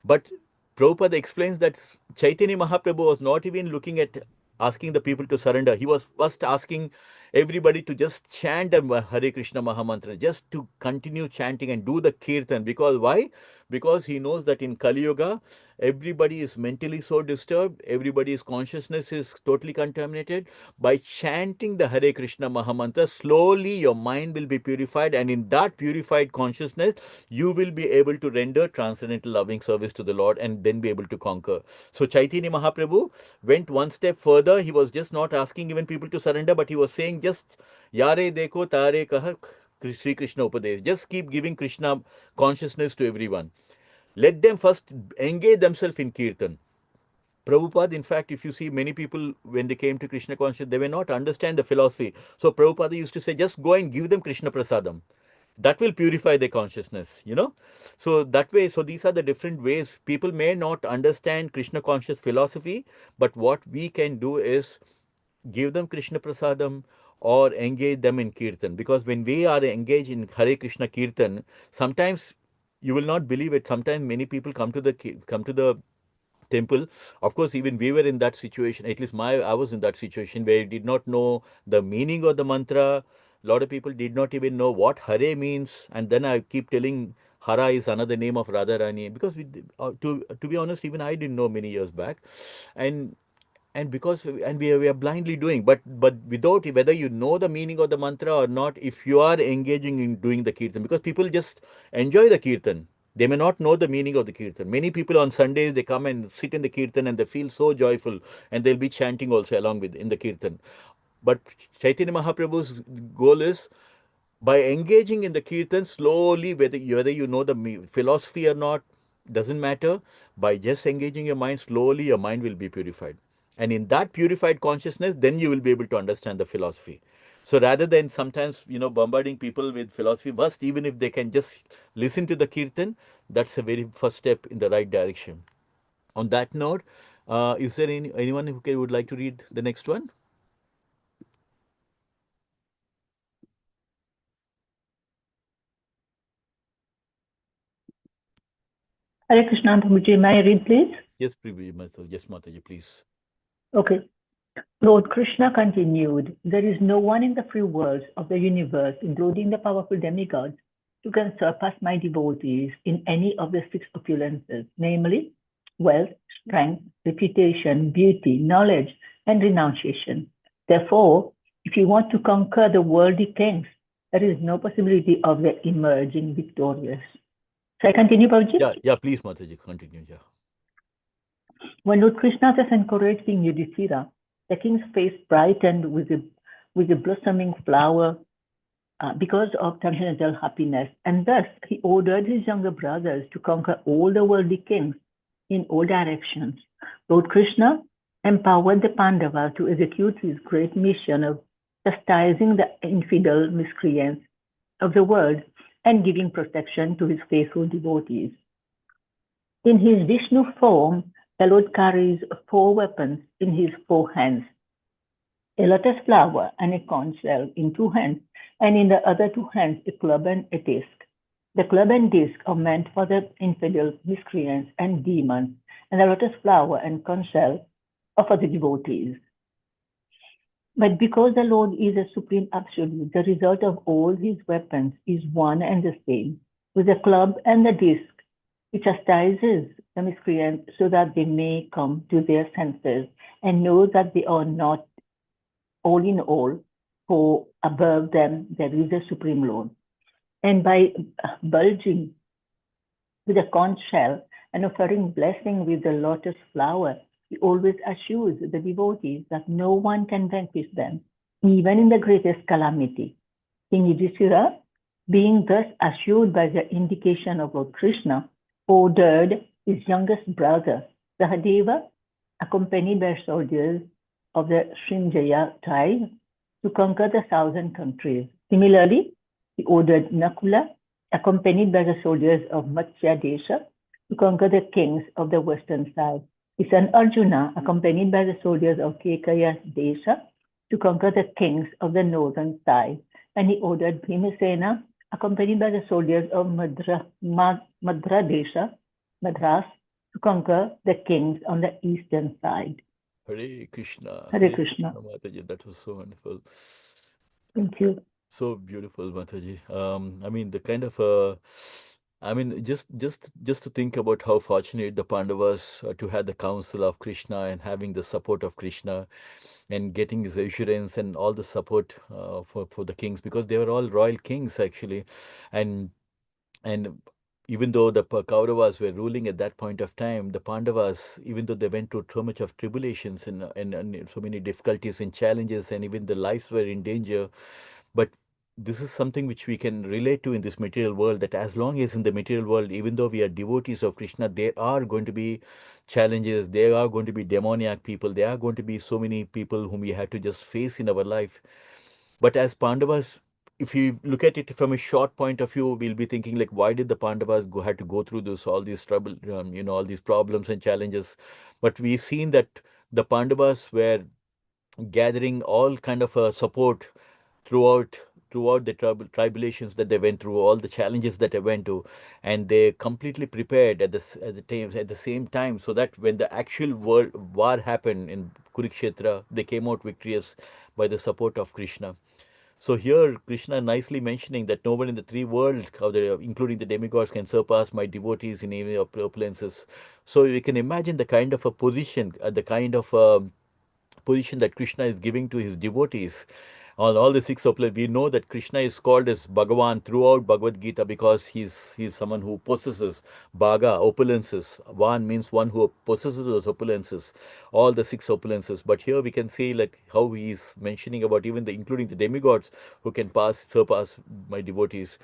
But Prabhupada explains that Chaitanya Mahaprabhu was not even looking at asking the people to surrender. He was first asking everybody to just chant the Hare Krishna Mahamantra, just to continue chanting and do the kirtan. Because why? Because he knows that in Kali Yuga, everybody is mentally so disturbed, everybody's consciousness is totally contaminated. By chanting the Hare Krishna Mahamantra, slowly your mind will be purified, and in that purified consciousness, you will be able to render transcendental loving service to the Lord and then be able to conquer. So Chaitanya Mahaprabhu went one step further. He was just not asking even people to surrender, but he was saying just Yare Deko Tare Kaha Sri Krishna Upadesh. Just keep giving Krishna consciousness to everyone. Let them first engage themselves in Kirtan. Prabhupada, in fact, if you see many people when they came to Krishna consciousness, they were not understand the philosophy. So Prabhupada used to say, just go and give them Krishna Prasadam. That will purify their consciousness, you know. So that way, so these are the different ways. People may not understand Krishna conscious philosophy, but what we can do is give them Krishna Prasadam or engage them in Kirtan. Because when we are engaged in Hare Krishna Kirtan, sometimes you will not believe it. Sometimes many people come to the temple. Of course, even we were in that situation. At least I was in that situation where I did not know the meaning of the mantra. A lot of people did not even know what Hare means, and then I keep telling Hara is another name of Radharani, because to be honest, even I didn't know many years back, and because we are blindly doing, but without, whether you know the meaning of the mantra or not, if you are engaging in doing the kirtan, because people just enjoy the kirtan, they may not know the meaning of the kirtan. Many people on Sundays, they come and sit in the kirtan and they feel so joyful, and they'll be chanting also along with in the kirtan. But Chaitanya Mahaprabhu's goal is, by engaging in the kirtan slowly, whether you know the philosophy or not, doesn't matter. By just engaging your mind slowly, your mind will be purified, and in that purified consciousness, then you will be able to understand the philosophy. So rather than sometimes, bombarding people with philosophy, first, even if they can just listen to the kirtan, that's a very first step in the right direction. On that note, is there anyone would like to read the next one? Hare Krishna, Prabhuji, may I read, please? Yes, yes, Mataji, please. Okay. Lord Krishna continued, there is no one in the free worlds of the universe, including the powerful demigods, who can surpass my devotees in any of the six opulences, namely wealth, strength, reputation, beauty, knowledge, and renunciation. Therefore, if you want to conquer the worldly kings, there is no possibility of their emerging victorious. Shall I continue, Prabhuji? Yeah, please, Mataji, continue. Yeah. When Lord Krishna thus encouraged King Yudhishthira, the king's face brightened with a blossoming flower because of transcendental happiness, and thus he ordered his younger brothers to conquer all the worldly kings in all directions. Lord Krishna empowered the Pandavas to execute his great mission of chastising the infidel miscreants of the world and giving protection to his faithful devotees. In his Vishnu form, the Lord carries 4 weapons in his 4 hands, a lotus flower and a conch shell in 2 hands, and in the other 2 hands a club and a disc. The club and disc are meant for the infidel miscreants and demons, and the lotus flower and conch shell are for the devotees. But because the Lord is a supreme absolute, the result of all his weapons is one and the same. With the club and the disc, he chastises the miscreants so that they may come to their senses and know that they are not all in all, for above them there is a supreme Lord. And by bulging with a conch shell and offering blessing with the lotus flower, he always assures the devotees that no one can vanquish them, even in the greatest calamity. King Yudhishthira, being thus assured by the indication of Lord Krishna, ordered his youngest brother, Sahadeva, accompanied by soldiers of the Srinjaya tribe, to conquer the 1,000 countries. Similarly, he ordered Nakula, accompanied by the soldiers of Matsya Desha, to conquer the kings of the western side. His son Arjuna, accompanied by the soldiers of Kekaya Desha, to conquer the kings of the northern side. And he ordered Bhimasena, accompanied by the soldiers of Madras, to conquer the kings on the eastern side. Hare Krishna. Hare Krishna. Mataji, that was so wonderful. Thank you. So beautiful, Mataji. I mean, the kind of, I mean, just to think about how fortunate the Pandavas to have the counsel of Krishna and having the support of Krishna and getting his assurance and all the support for the kings, because they were all royal kings actually, and and even though the Kauravas were ruling at that point of time, the Pandavas, even though they went through so much of tribulations and so many difficulties and challenges, and even their lives were in danger, but this is something which we can relate to in this material world, that as long as in the material world, even though we are devotees of Krishna, there are going to be challenges, there are going to be demoniac people, there are going to be so many people whom we have to just face in our life. But as Pandavas, if you look at it from a short point of view, we'll be thinking like, why did the Pandavas had to go through this, all these trouble, all these problems and challenges? But we've seen that the Pandavas were gathering all kind of support throughout the tribulations that they went through, all the challenges that they went to, and they completely prepared at the same time, so that when the actual war happened in Kurukshetra, they came out victorious by the support of Krishna. So here, Krishna nicely mentioning that no one in the three worlds, including the demigods, can surpass my devotees in any of opulences. So you can imagine the kind of a position, the kind of position that Krishna is giving to his devotees on all the six opulence. We know that Krishna is called as Bhagavan throughout Bhagavad Gita because he's someone who possesses Bhaga, opulences. Van means one who possesses those opulences, all the six opulences. But here we can see like how he is mentioning about even including the demigods who can surpass my devotees.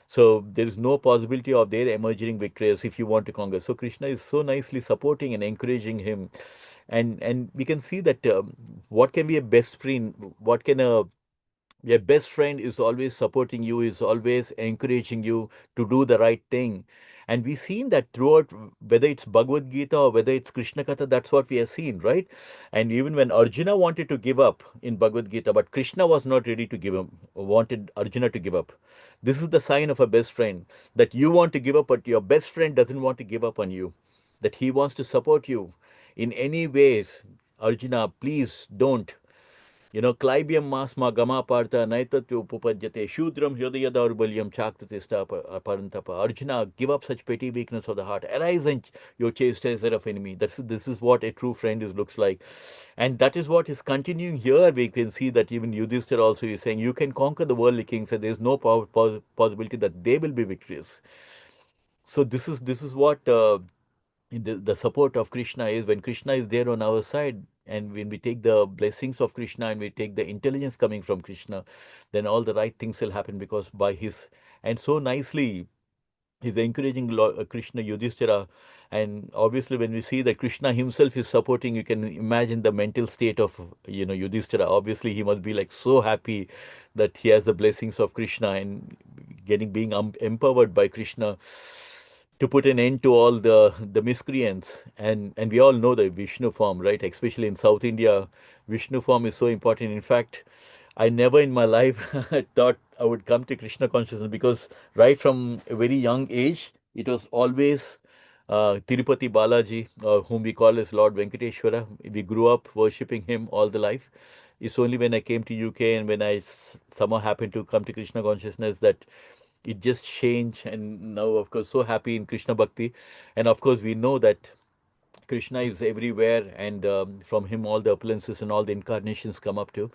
So there is no possibility of their emerging victorious if you want to conquer. So Krishna is so nicely supporting and encouraging him, and we can see that what can be a best friend, what can a best friend is always supporting you, is always encouraging you to do the right thing. And we've seen that throughout, whether it's Bhagavad Gita or whether it's Krishna Katha, that's what we have seen, right? And even when Arjuna wanted to give up in Bhagavad Gita, but Krishna was not ready to give him, wanted Arjuna to give up. This is the sign of a best friend, that you want to give up, but your best friend doesn't want to give up on you, that he wants to support you in any ways. Arjuna, please don't. Clibium masma gama partha naitatyu upupajyate shudram hridaya daurbalyam chaktatista parantapa. Arjuna, give up such petty weakness of the heart. Arise and your chastiser of enemy. This is what a true friend looks like. And that is what is continuing here. We can see that even Yudhishthira also is saying, you can conquer the worldly kings, and there is no possibility that they will be victorious. So this is what the support of Krishna is, when Krishna is there on our side, and when we take the blessings of Krishna and we take the intelligence coming from Krishna, then all the right things will happen, because by his, and so nicely he's encouraging Krishna Yudhishthira. And obviously when we see that Krishna himself is supporting, you can imagine the mental state of Yudhishthira. Obviously he must be like so happy that he has the blessings of Krishna and being empowered by Krishna to put an end to all the miscreants. And we all know the Vishnu form, right? Especially in South India, Vishnu form is so important. In fact, I never in my life thought I would come to Krishna consciousness, because right from a very young age, it was always Tirupati Balaji, whom we call as Lord Venkateshwara. We grew up worshipping him all the life. It's only when I came to UK and when I somehow happened to come to Krishna consciousness that it just changed. And now, of course, so happy in Krishna Bhakti. And of course, we know that Krishna is everywhere, and from him all the opulences and all the incarnations come up to.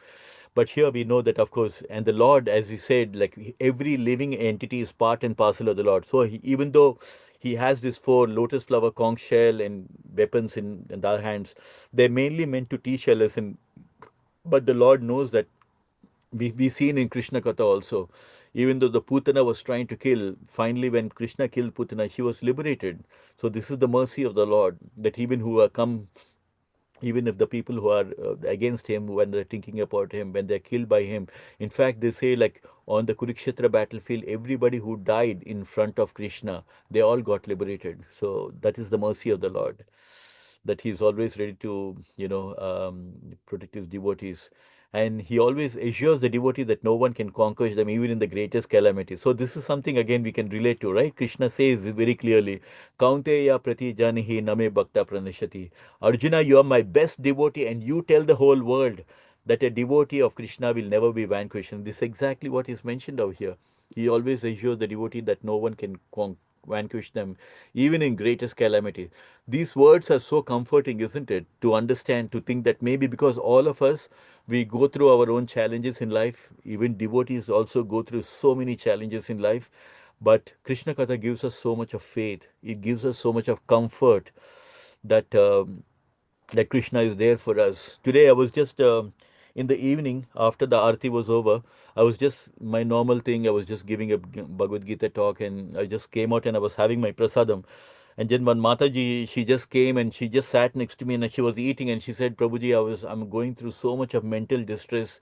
But here we know that, of course, and the Lord, as we said, like every living entity is part and parcel of the Lord. So even though he has these four lotus flower, conch shell, and weapons in our hands, they're mainly meant to teach a lesson. But the Lord knows that we seen in Krishna Katha also, even though the Putana was trying to kill, finally when Krishna killed Putana, she was liberated. So this is the mercy of the Lord, that even who are come, even if the people who are against him, when they're thinking about him, when they're killed by him, in fact they say like on the Kurukshetra battlefield, everybody who died in front of Krishna, they all got liberated. So that is the mercy of the Lord, that he's always ready to protect his devotees. And he always assures the devotee that no one can conquer them even in the greatest calamity. So this is something again we can relate to, right? Krishna says very clearly, Kaunteya prati janihi name bhakta pranashati. Arjuna, you are my best devotee, and you tell the whole world that a devotee of Krishna will never be vanquished. And this is exactly what is mentioned over here. He always assures the devotee that no one can vanquish them, even in greatest calamity. These words are so comforting, isn't it? To understand, to think that maybe because all of us, we go through our own challenges in life, even devotees also go through so many challenges in life. But Krishna Katha gives us so much of faith, it gives us so much of comfort that that Krishna is there for us. Today, I was just in the evening after the arti was over. I was just my normal thing. I was just giving a Bhagavad Gita talk, and I just came out and I was having my prasadam. And then one Mataji, she just came and she just sat next to me and she was eating and she said, Prabhuji, I'm going through so much of mental distress.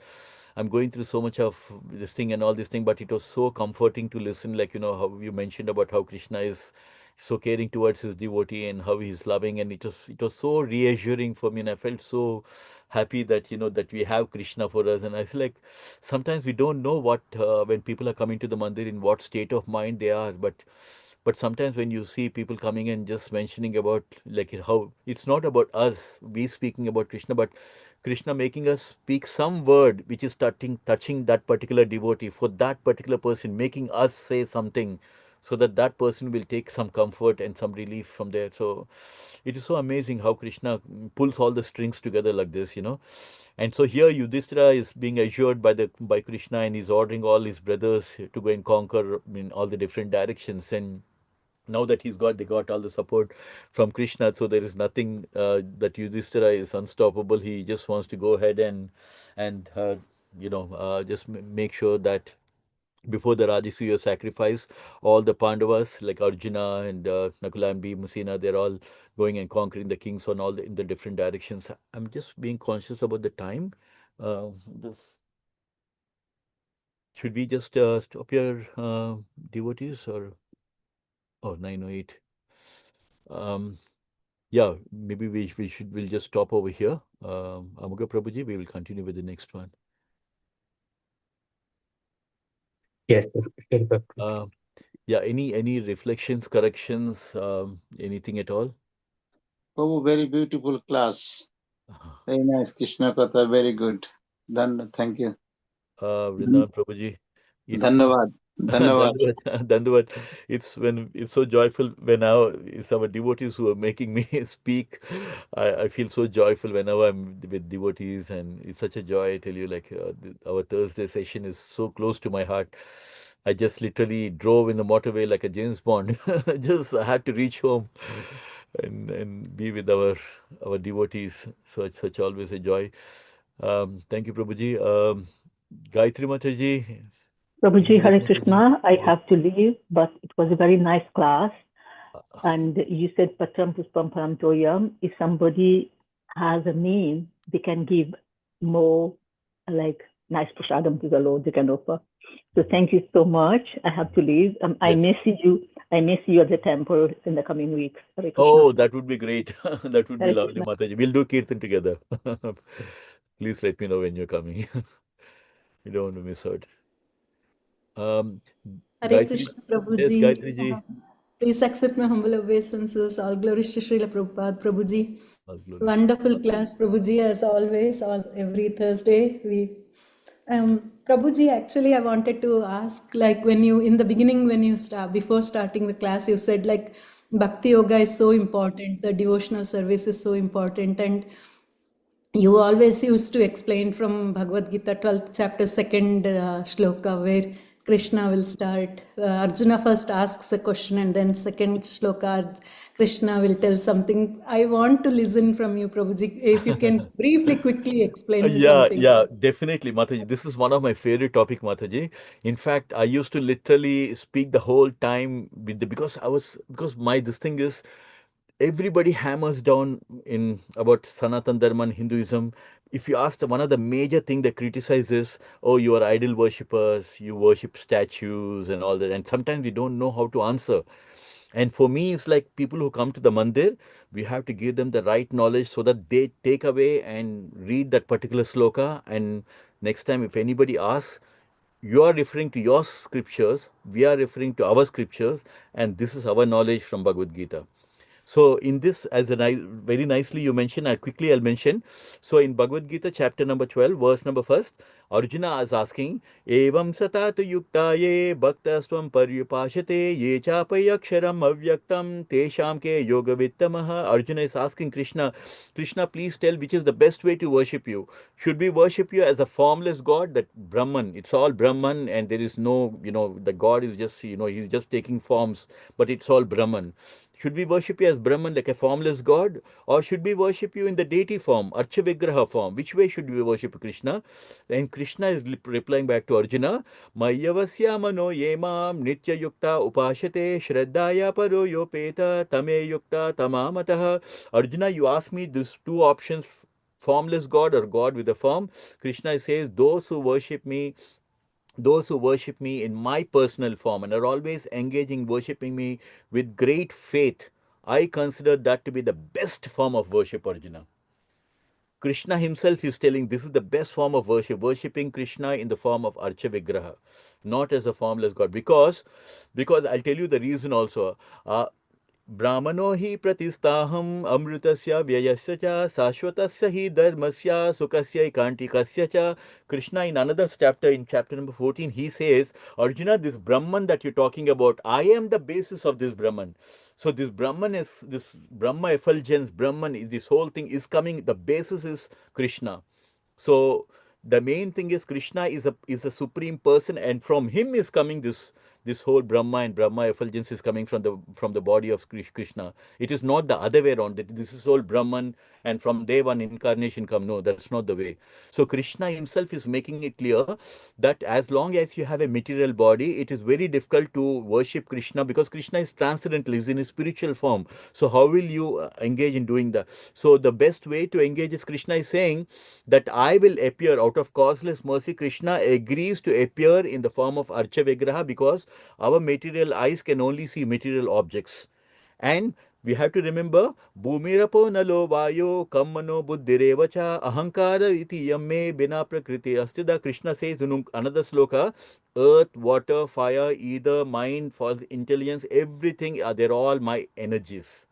I'm going through so much of this thing and all this thing, but it was so comforting to listen, like, how you mentioned about how Krishna is so caring towards his devotee and how he's loving, and it was so reassuring for me, and I felt so happy that that we have Krishna for us. And I feel like sometimes we don't know what when people are coming to the mandir in what state of mind they are, but sometimes when you see people coming and just mentioning about like how it's not about us, we speaking about Krishna, but Krishna making us speak some word which is touching that particular devotee, for that particular person, making us say something so that that person will take some comfort and some relief from there. So it is so amazing how Krishna pulls all the strings together like this. And so here Yudhishthira is being assured by Krishna, and he's ordering all his brothers to go and conquer in all the different directions. And now that they got all the support from Krishna, so there is nothing that Yudhishthira is unstoppable. He just wants to go ahead and just make sure that before the Rajasuya sacrifice, all the Pandavas like Arjuna and Nakula and Bhimsena, they're all going and conquering the kings on all in the different directions. I'm just being conscious about the time. This, should we just stop here, devotees, or 9:08? Um, yeah, maybe we'll just stop over here. Amuga Prabhuji, we will continue with the next one. Yes, sir. Uh, yeah, any reflections, corrections, anything at all? Oh, very beautiful class. Very nice, Krishna Katha, very good. Done. Thank you. Vrindavan Prabhuji, it's Dhanyavad. Dhanyavad. Dandavat, Dandavat. It's so joyful when now it's our devotees who are making me speak. I feel so joyful whenever I'm with devotees, and it's such a joy. I tell you, like our Thursday session is so close to my heart. I just literally drove in the motorway like a James Bond. Just I had to reach home and be with our devotees. So it's such always a joy. Thank you, Prabhuji. Gayatri Mataji. Prabhuji, Yes, Hare Mataji. Krishna, I have to leave, but it was a very nice class. And you said Patram Puspam Param Toyam. If somebody has a name, they can give more like nice prasadam to the Lord they can offer. So thank you so much. I have to leave. I Yes. may see you. I may see you at the temple in the coming weeks. Hare Krishna. Oh, that would be great. That would be Hare lovely, Krishna. Mataji. We'll do Kirtan together. Please let me know when you're coming. You don't want to miss out. Um, Hare Gayatri, Krishna yes, Prabhuji. Gayatri ji. Please accept my humble obeisances. All glories to Srila Prabhupada Prabhuji. All glories. Wonderful class, Prabhuji, as always, every Thursday. Prabhuji, actually, I wanted to ask, like when you, in the beginning, when you start, before starting the class, you said like Bhakti Yoga is so important, the devotional service is so important, and you always used to explain from Bhagavad Gita 12th chapter 2nd shloka where Krishna will start. Arjuna first asks a question and then second shloka Krishna will tell something. I want to listen from you, Prabhuji. If you can briefly, quickly explain me Yeah, something. yeah, definitely, Mataji. This is one of my favorite topic, Mataji. In fact, I used to literally speak the whole time because my this thing is everybody hammers down in about Sanatan Dharma and Hinduism. If you ask one of the major thing they criticize is, oh, you are idol worshippers, you worship statues and all that. And sometimes we don't know how to answer. And for me, it's like people who come to the mandir, we have to give them the right knowledge so that they take away and read that particular sloka. And next time, if anybody asks, you are referring to your scriptures, we are referring to our scriptures, and this is our knowledge from Bhagavad Gita. So in this, as a very nicely you mentioned, I'll mention. So in Bhagavad Gita, chapter number 12, verse number first, Arjuna is asking, Evam satatu yukta ye bhaktasvam paryupashate ye chapayaksharam avyaktam tesham ke yoga vittamaha. Arjuna is asking Krishna, Krishna, please tell which is the best way to worship you. Should we worship you as a formless God, that Brahman? It's all Brahman, and there is no, the God is just, he's just taking forms, but it's all Brahman. Should we worship you as Brahman, like a formless God? Or should we worship you in the deity form, Archa Vigraha form? Which way should we worship Krishna? And Krishna is replying back to Arjuna, Mayavasya mano yemam nitya yukta upashate shraddaya paro yopeta tame yukta tamamataha. Arjuna, you ask me these two options, formless God or God with a form. Krishna says, those who worship me in my personal form and are always engaging worshiping me with great faith, I consider that to be the best form of worship, Arjuna. Krishna himself is telling this is the best form of worship, worshipping Krishna in the form of Archa Vigraha, not as a formless God. Because I'll tell you the reason also. Brahmano hi pratistaham amritasya vyayasya cha sashvatasya hi dharmasya sukasya ikantikasya cha. Krishna in another chapter, in chapter number 14, he says, Arjuna, this Brahman that you're talking about, I am the basis of this Brahman. So this Brahman is, this Brahma effulgence, Brahman, this whole thing is coming, the basis is Krishna. So the main thing is Krishna is a supreme person, and from him is coming this whole Brahma, and Brahma effulgence is coming from the body of Krishna. It is not the other way around. That this is all Brahman, and from there one incarnation come. No, that's not the way. So Krishna himself is making it clear that as long as you have a material body, it is very difficult to worship Krishna, because Krishna is transcendental, is in a spiritual form. So how will you engage in doing that? So the best way to engage is, Krishna is saying that I will appear out of causeless mercy. Krishna agrees to appear in the form of Archa Vigraha, because our material eyes can only see material objects. And we have to remember, Bhumirapo nalo vayo kammano buddhirevacha ahankara iti yamme bina prakriti astida. Krishna says in another sloka, earth, water, fire, either mind, false intelligence, everything, they're all my energies.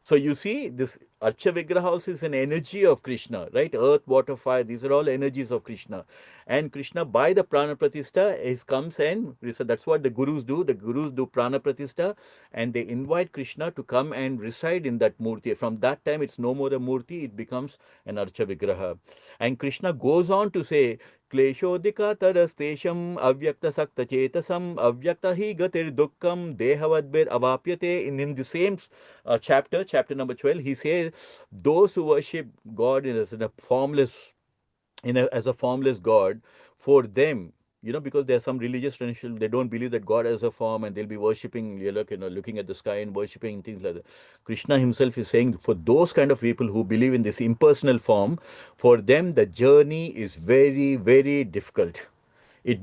So you see, this Archa Vigraha also is an energy of Krishna, right? Earth, water, fire, these are all energies of Krishna. And Krishna, by the Prana Pratishta, comes and so that's what the Gurus do. The Gurus do Prana Pratishta, and they invite Krishna to come and reside in that Murti. From that time, it's no more a Murti, it becomes an Archa Vigraha. And Krishna goes on to say, Kleshodika tarastesham avyakta sakta chetasam avyakta hi gatir dukkam dehavadbir avapyate. In the same chapter number 12, he says, those who worship God as a formless God, for them, because there are some religious traditions, they don't believe that God has a form, and they'll be worshipping, looking at the sky and worshipping things like that. Krishna himself is saying, for those kind of people who believe in this impersonal form, for them the journey is very, very difficult. It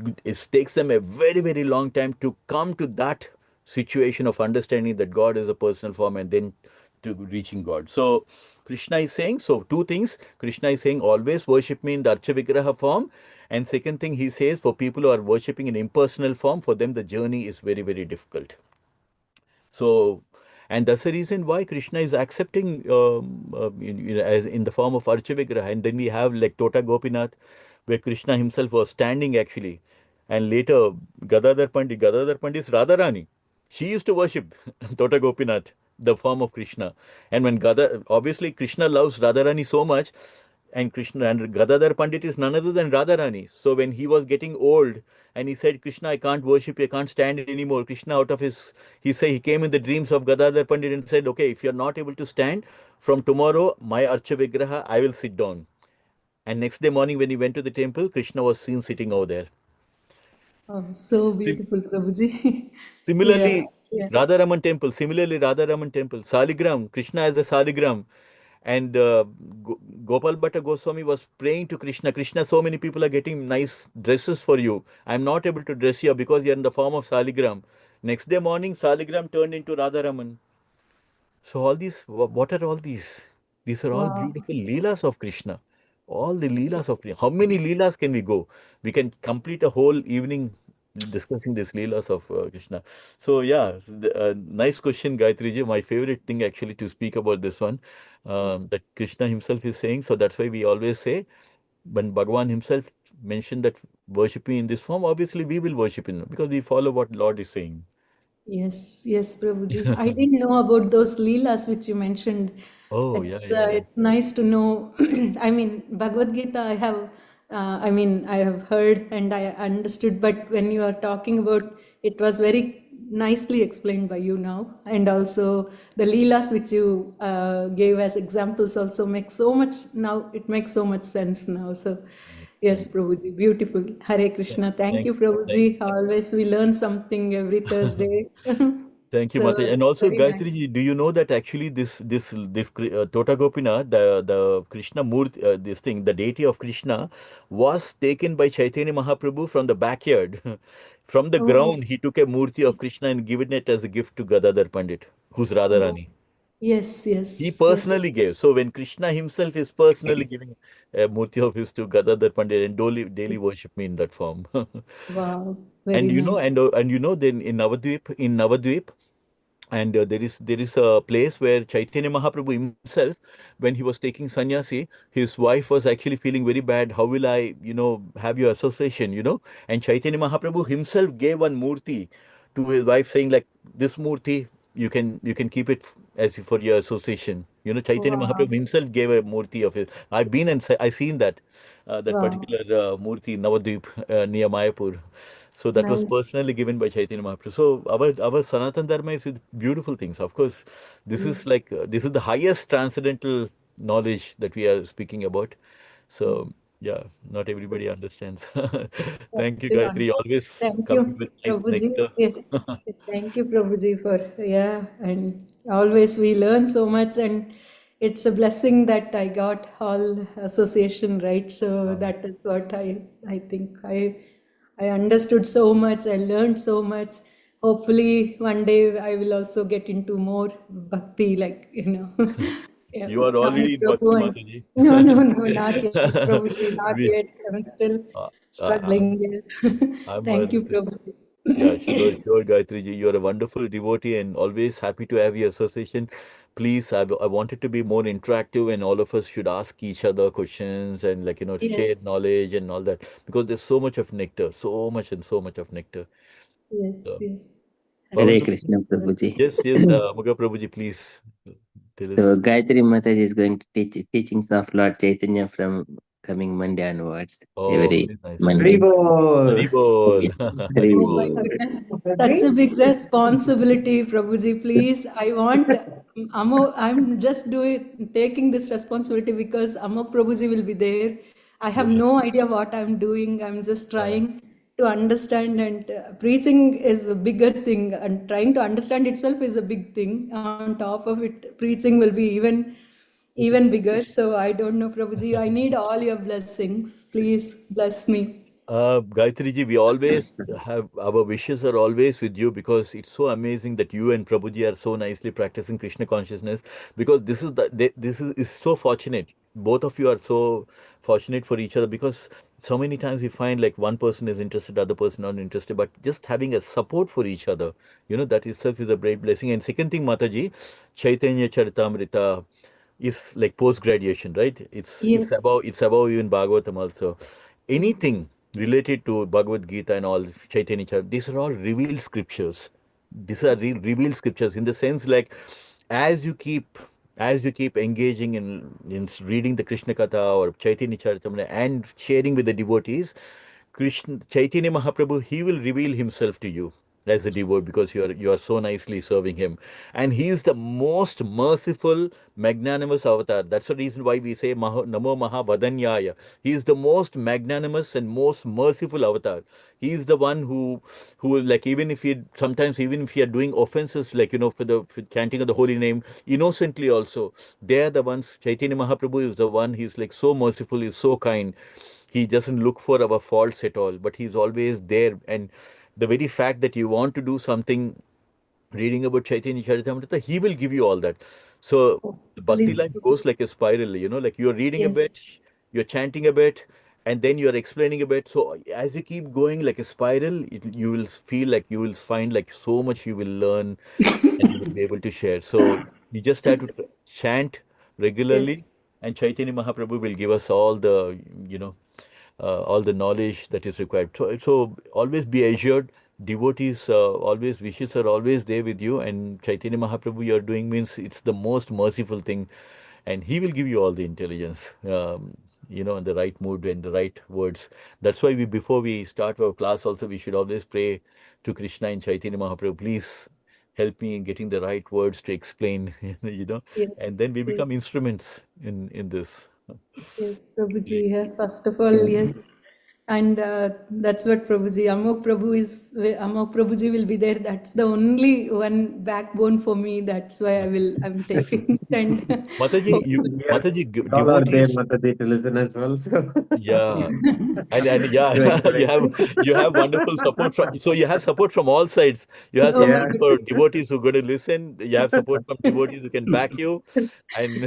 takes them a very, very long time to come to that situation of understanding that God is a personal form, and then to reaching God. So Krishna is saying, so two things. Krishna is saying, always worship me in the Archa Vigraha form. And second thing, he says, for people who are worshipping in impersonal form, for them the journey is very, very difficult. So, and that's the reason why Krishna is accepting as in the form of Archa Vigraha. And then we have like Tota Gopinath, where Krishna himself was standing actually. And later, Gadadhar Pandit is Radharani. She used to worship Tota Gopinath, the form of Krishna. And when obviously Krishna loves Radharani so much, and Krishna and Gadadhar Pandit is none other than Radharani. So when he was getting old, and he said, Krishna, I can't worship you, I can't stand it anymore. Krishna, out of he came in the dreams of Gadadhar Pandit and said, okay, if you're not able to stand, from tomorrow, my Archa Vigraha, I will sit down. And next day morning, when he went to the temple, Krishna was seen sitting over there. Oh, so beautiful, Prabhuji. Yeah, Similarly, yeah. Radharaman temple, Saligram, Krishna as a Saligram. And Gopal Bhatta Goswami was praying to Krishna, Krishna, so many people are getting nice dresses for you. I'm not able to dress you because you're in the form of Saligram. Next day morning, Saligram turned into Radharaman. So all these, what are all these? These are all Wow. beautiful Leelas of Krishna. All the Leelas of Krishna. How many Leelas can we go? We can complete a whole evening discussing these leelas of Krishna. So yeah, nice question, Gayatri ji. My favorite thing actually to speak about this one, that Krishna himself is saying. So that's why we always say when Bhagwan himself mentioned that worship me in this form, obviously we will worship him because we follow what Lord is saying. Yes, yes, Prabhuji. I didn't know about those leelas which you mentioned. Oh yeah, yeah, yeah. It's nice to know. I mean, Bhagavad Gita, I have heard and I understood, but when you are talking about, it was very nicely explained by you now. And also the leelas which you gave as examples also make so much, now it makes so much sense now. So yes, Thank, Prabhuji, beautiful. Hare Krishna. Thank thank, you, thank. Prabhuji. Always we learn something every Thursday. Thank you, So Mataji. And also, very nice. Gayatri ji, do you know that actually this Tota Gopinath, the Krishna Murti, this thing, the deity of Krishna, was taken by Chaitanya Mahaprabhu from the backyard, from the Oh, ground. He took a Murti of Krishna and given it as a gift to Gadadhar Pandit, who's oh, Radharani. yes, He yes, yes. personally gave. So when Krishna himself is personally giving a Murti of his to Gadadhar Pandit and daily worship me in that form. Wow, And very you nice. know, and you know, then in Navadvip, and there is a place where Chaitanya Mahaprabhu himself, when he was taking sannyasi, his wife was actually feeling very bad. How will I, have your association, And Chaitanya Mahaprabhu himself gave one murti to his wife, saying like, this murti you can keep it as for your association. Chaitanya Wow, Mahaprabhu himself gave a murti of his. I've been and I seen that wow, particular murti Navadvip near Mayapur. So that was nice. personally given by Chaitanya Mahaprabhu. So our Sanatan Dharma is with beautiful things. Of course, this Yes, is like this is the highest transcendental knowledge that we are speaking about. So yes. yeah, not everybody understands. Thank you, Everyone. Gayatri. Always Thank coming you, with nice Prabhuji. nectar. Yeah. Thank you, Prabhuji, for, yeah, and always we learn so much, and it's a blessing that I got all association, right? So that is what I think I understood so much, I learned so much. Hopefully, one day I will also get into more bhakti, like, yeah, You are Namo already in Bhakti, Prabhu. And Mataji. no, no, no, not yet, Prabhuji, not we, yet. I'm still uh, struggling here. I'm Thank you, just Prabhuji. Yeah, sure, sure, Gayatri ji. You're a wonderful devotee and always happy to have your association. Please, I wanted to be more interactive and all of us should ask each other questions and Yes, share knowledge and all that because there's so much of nectar, so much and so much of nectar. yes, So, yes. Hare Hare Bhavana, Krishna. Krishna Prabhuji. yes, Muga Prabhuji, please tell So us. Gayatri Mataji is going to teach teachings of Lord Chaitanya from coming Monday onwards. Oh, Every very nice, very Monday. nice. Haribol. Haribol, Oh my Haribol. goodness, such a big responsibility, Prabhuji. Please, I want Amok. I'm just taking this responsibility because Amok Prabhuji will be there. I have Yes. no idea what I'm doing. I'm just Uh, trying to understand, and preaching is a bigger thing, and trying to understand itself is a big thing. On top of it, preaching will be even bigger. So I don't know, Prabhuji. I need all your blessings. Please bless me. Gayatri ji, we always have our wishes are always with you because it's so amazing that you and Prabhuji are so nicely practicing Krishna consciousness. Because this is so fortunate. Both of you are so fortunate for each other because so many times we find like one person is interested, other person not interested, but just having a support for each other, that itself is a great blessing. And second thing, Mataji, Chaitanya Charitamrita is like post graduation, right? It's Yes. it's about it's about even Bhagavatam also. Anything related to Bhagavad Gita and all Chaitanya Charitamrita, these are all revealed scriptures. These are revealed scriptures in the sense like as you keep as you keep engaging in reading the Krishna Katha or Chaitanya Charitamrita and sharing with the devotees, Krishna Chaitanya Mahaprabhu, he will reveal himself to you as a devotee because you are so nicely serving him, and he is the most merciful, magnanimous avatar. That's the reason why we say Namo Mahavadanyaya. He is the most magnanimous and most merciful avatar. He is the one who like even if you are doing offenses like for chanting of the holy name innocently also, they are the ones. Chaitanya Mahaprabhu is the one. He's like so merciful. He's so kind. He doesn't look for our faults at all, but he's always there. And the very fact that you want to do something, reading about Chaitanya Charitamrita, he will give you all that. So the bhakti Hopefully, life goes like a spiral, like you're reading a yes, bit, you're chanting a bit, and then you're explaining a bit. So as you keep going like a spiral, you will feel like you will find like so much you will learn and you will be able to share. So you just have to chant Yes. regularly, and Chaitanya Mahaprabhu will give us you know, all the knowledge that is required. So always be assured, devotees always, wishes are always there with you, and Chaitanya Mahaprabhu you're doing means it's the most merciful thing, and he will give you all the intelligence. You know, in the right mood and the right words. That's why before we start our class, also we should always pray to Krishna and Chaitanya Mahaprabhu. Please help me in getting the right words to explain. You know, Yes, and then we yes, become instruments in this. yes, Prabhuji. Great. Yeah, first of all, yes. And that's what Prabhuji, Amok Prabhuji will be there. That's the only one backbone for me. That's why I'm taking it. And Mataji, hopefully, We all are there, devotees. Mataji, to listen as well. So Yeah, and to yeah, encourage. you have wonderful support from, so you have support from all sides. You have oh, Yeah. support for devotees who are going to listen. You have support from devotees who can back you, and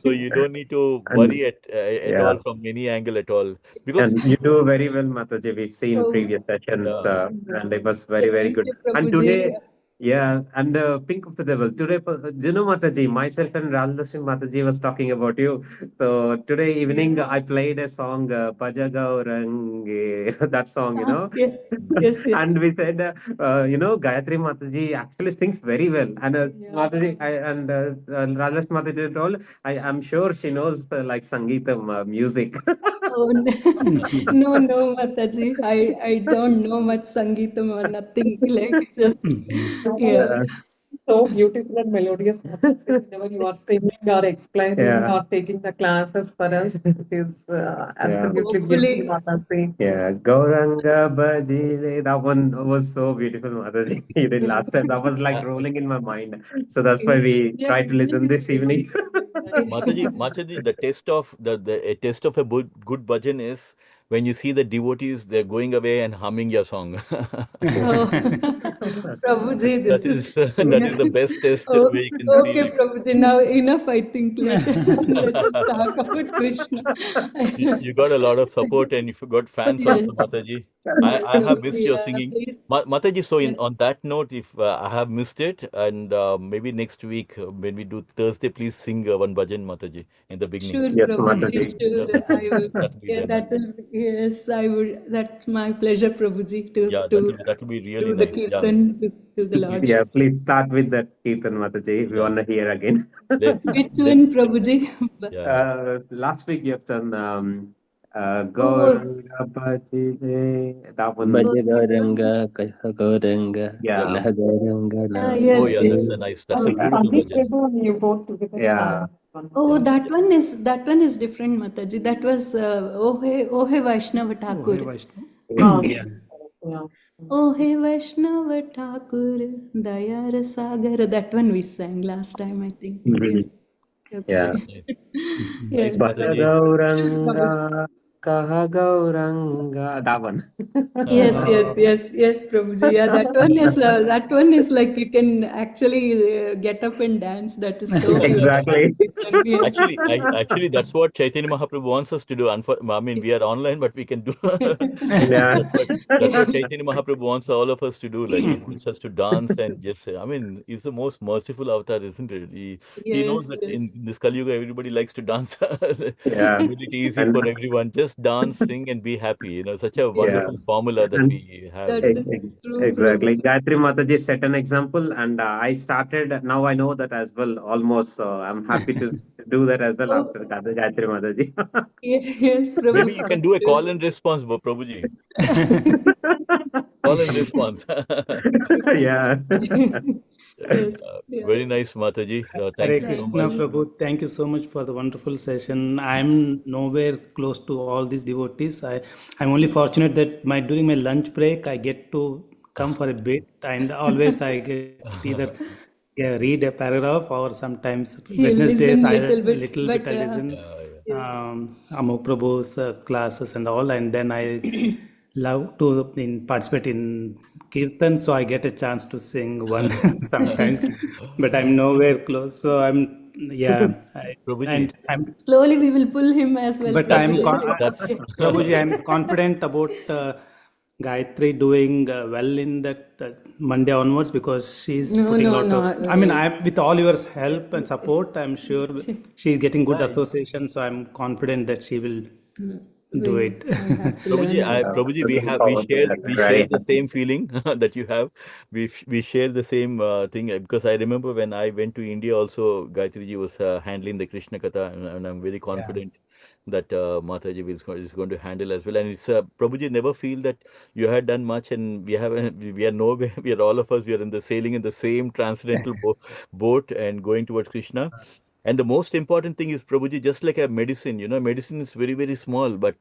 so you don't need to And worry at yeah. all from any angle at all, because And you do very well, Mataji. We've seen oh, previous sessions, yeah. and it was very, very thank good. you, And Prabhuji. today, yeah, and Pink of the Devil. Today, do you know, Mataji, myself and Radhakrishna Mataji was talking about you. So today evening, I played a song, Pajagaurange, that song, you Ah, know. yes, yes, yes. And we said, you know, Gayatri Mataji actually sings very well. And Mataji, Radhakrishna Mataji told, I'm sure she knows like Sangeetam music. Oh, no, no, no, Mataji. I don't know much Sangeetam or nothing. Like, just, yeah. Yeah. So beautiful and melodious, Mataji. Whenever you are singing or explaining Yeah. or taking the classes for us, it is Yeah. absolutely beautiful, Hopefully, Mataji. Yeah, Gauranga Bhajile. That one was so beautiful, Mataji. You did last time. That was like Uh, rolling in my mind. So that's why we Yeah, tried to listen this evening. Mataji, the test of a test of a good bhajan is when you see the devotees, they're going away and humming your song. oh, Prabhuji, this That is is that is the best test oh, where you can okay, see. Prabhuji. Now enough. I think let us talk about Krishna. You got a lot of support and you've got fans Yes, also, Mataji. I have missed Prabhuji. your singing. Please, Mataji, so yes, on that note, if I have missed it, and maybe next week when we do Thursday, please sing one bhajan, Mataji, in the beginning. sure, Yes, Prabhuji. Mataji. Sure, I will. That will be Yeah, very nice. yes, I would. That's my pleasure, Prabhuji, Yeah, to that will be really do the nice. Yeah. kirtan to the You- Yeah, lordships. please start with that Kirtan, Mataji, if you yeah. want to hear again. Let's Which let one, Prabhuji? yeah. Last week you have done Oh, Gauranga Bhajile. That one, Bhaja oh, that one. Gauranga, Kaha Gauranga, yeah. Kalaha Gauranga, Oh Yes, yeah, yes. that's Namaste. a nice. That's a Only beautiful Sunday bhajan. Prabhu, you both together Yeah. sang. Oh, Yeah. that one is different, Mataji. That was Oh Hey Vaishnava Oh, hey, Thakur. Vaishnav. Ah, Yeah. yeah. Oh Hey Vaishnava Thakur, Dayar Sagar. That one we sang last time, I think. Yes. Mhm. Yeah. Okay. Nice, Yes. nice, Bhaja Mataji. Prabhuji. Gauranga, Kaha Gauranga. That one. Yes, yes, yes, yes, Prabhuji. Yeah, that one is like you can actually get up and dance. That is so beautiful. Exactly. Yes. Actually, that's what Chaitanya Mahaprabhu wants us to do. I mean, we are online, but we can do. Yeah. That's what Chaitanya Mahaprabhu wants all of us to do. Like he wants us to dance and just say. I mean, he's the most merciful avatar, isn't it? He knows Yes, that in yes. this Kali Yuga, everybody likes to dance. Yeah. He made it easy And for everyone. Just dance, sing, and be happy. You know, such a yeah. wonderful formula that And we have. That is true, exactly. Prabhuji. Gayatri Mataji set an example, and I started. Now I know that as well, almost. So I'm happy to do that as well Oh, after Gayatri Mataji. yes, Maybe you Prabhuji. can do a call and response, Prabhuji. Call and response. Yeah. Yes, yeah. Very nice, Mataji. Thank Hare you so Krishna Thank much. you. Prabhu, thank you so much for the wonderful session. I'm nowhere close to all these devotees. I'm only fortunate that during my lunch break I get to come for a bit, and always I get either read a paragraph or sometimes You Wednesdays listen I little bit, little bit but I listen Yeah, yeah. yes. Amok Prabhu's classes and all, and then I love to participate in kirtan, so I get a chance to sing one sometimes, but I'm nowhere close. So I'm Yeah, Prabhuji, and I'm, Slowly we will pull him as well, but I'm, Prabhuji. that's Prabhuji, I'm confident about Gayatri doing well in that Monday onwards because she's No, putting a no, lot of. no. I mean, I with all your help and support, I'm sure she's getting good right. association. So I'm confident that she will do We it. have to learn a lot. Prabhuji, Looking forward to that. we share Right. the same feeling that you have. We share the same thing because I remember when I went to India also, Gayatri ji was handling the Krishna Katha, and I'm very Yeah, confident that Mataji is going to handle as well. And it's Prabhuji, never feel that you had done much, and we are nowhere. We are all of us. We are in the sailing in the same transcendental boat and going towards Krishna. And the most important thing is, Prabhuji, just like a medicine, medicine is very, very small, but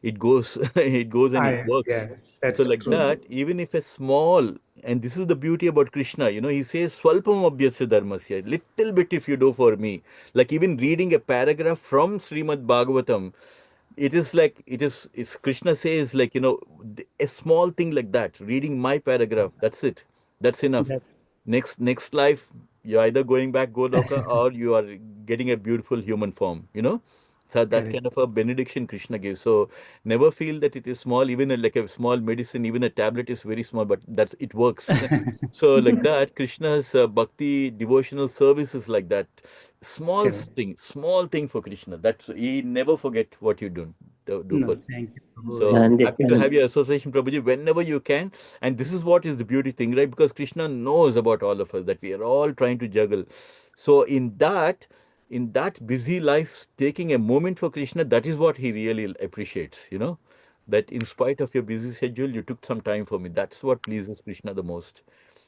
it goes, it goes and it works. yeah, that's So like true. that, even if a small, and this is the beauty about Krishna, he says, Swalpam abhyasya dharmasya, little bit if you do for me. Like even reading a paragraph from Srimad Bhagavatam, it is like, it's Krishna says like, a small thing like that, reading my paragraph, that's it. That's enough. That Next life, you're either going back Goloka or you are getting a beautiful human form. So that correct. kind of a benediction Krishna gives. So never feel that it is small. Even like a small medicine, even a tablet is very small, but that's it works. So like that, Krishna's bhakti devotional service is like that. Correct. Small thing for Krishna. That's he never forget what you do No, for. thank you, Prabhu. So And, happy to have your association, Prabhuji, whenever you can. And this is what is the beauty thing, right? Because Krishna knows about all of us that we are all trying to juggle. So in that busy life, taking a moment for Krishna, that is what he really appreciates. That in spite of your busy schedule, you took some time for me. That's what pleases Krishna the most.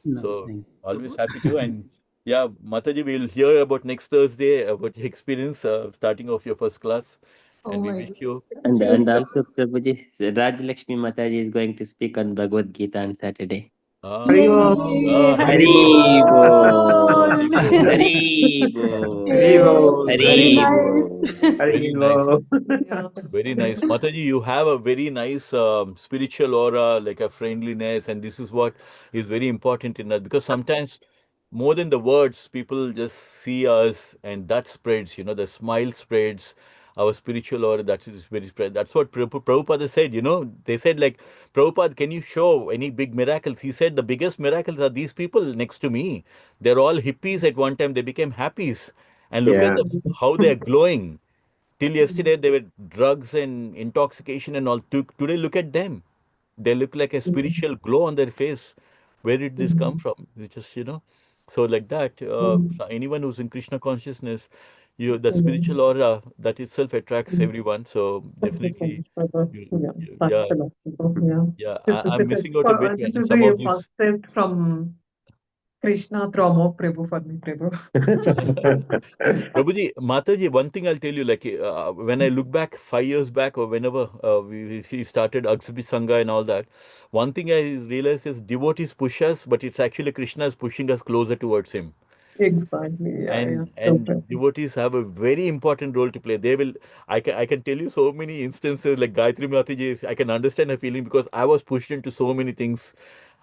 No, So thank always you. happy to. And yeah, Mataji, we'll hear about next Thursday about your experience starting off your first class. Oh And we my wish you and Sure. and also Prabhuji, Raj Lakshmi Mataji is going to speak on Bhagavad Gita on Saturday. Ah, Yay! Hari Hari Bol! Hari Bo, Bol. Hari Yay! Bo, Very Hari nice. Bo. Very nice. Yeah. Very nice. Mataji, you have a very nice spiritual aura, like a friendliness, and this is what is very important in that because sometimes more than the words, people just see us and that spreads, the smile spreads, our spiritual aura, that is very spread. That's what Prabhupada said. They said, like, Prabhupada, can you show any big miracles? He said, the biggest miracles are these people next to me. They're all hippies at one time, they became happies. And look at Yeah. how they're glowing. Till yesterday, they were drugs and intoxication and all. Today, look at them. They look like a spiritual glow on their face. Where did this come from? It's just. So like that, so anyone who's in Krishna consciousness, that spiritual aura that itself attracts everyone. So Thank you so definitely, much, brother. you, Yeah, yeah, thanks a lot. Yeah. yeah. This is I'm the missing out a bit this in is some of the these. first test from Krishna through Amok Prabhu for me, Prabhu. Prabhuji, Mataji, one thing I'll tell you, like when I look back 5 years back or whenever we started Akshabi Sangha and all that, one thing I realized is devotees push us, but it's actually Krishna is pushing us closer towards him. Exactly. Yeah, yeah. And So and true. devotees have a very important role to play. They will, I can tell you so many instances like Gayatri Mataji, I can understand her feeling because I was pushed into so many things.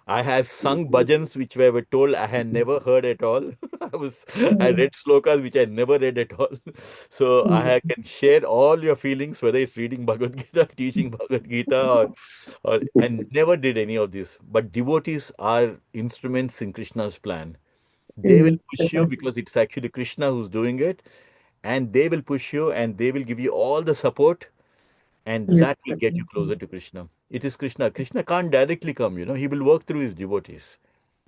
I have sung bhajans which were told I had never heard at all. I Mm, read slokas which I never read at all. So mm, can share all your feelings, whether it's reading Bhagavad Gita, teaching Bhagavad Gita, or and never did any of this. But devotees are instruments in Krishna's plan. They will yes, push you exactly. because it's actually Krishna who's doing it, and they will push you and they will give you all the support, and Yes, that will get exactly. you closer to Krishna. It is Krishna. Krishna can't directly come, he will work through his devotees.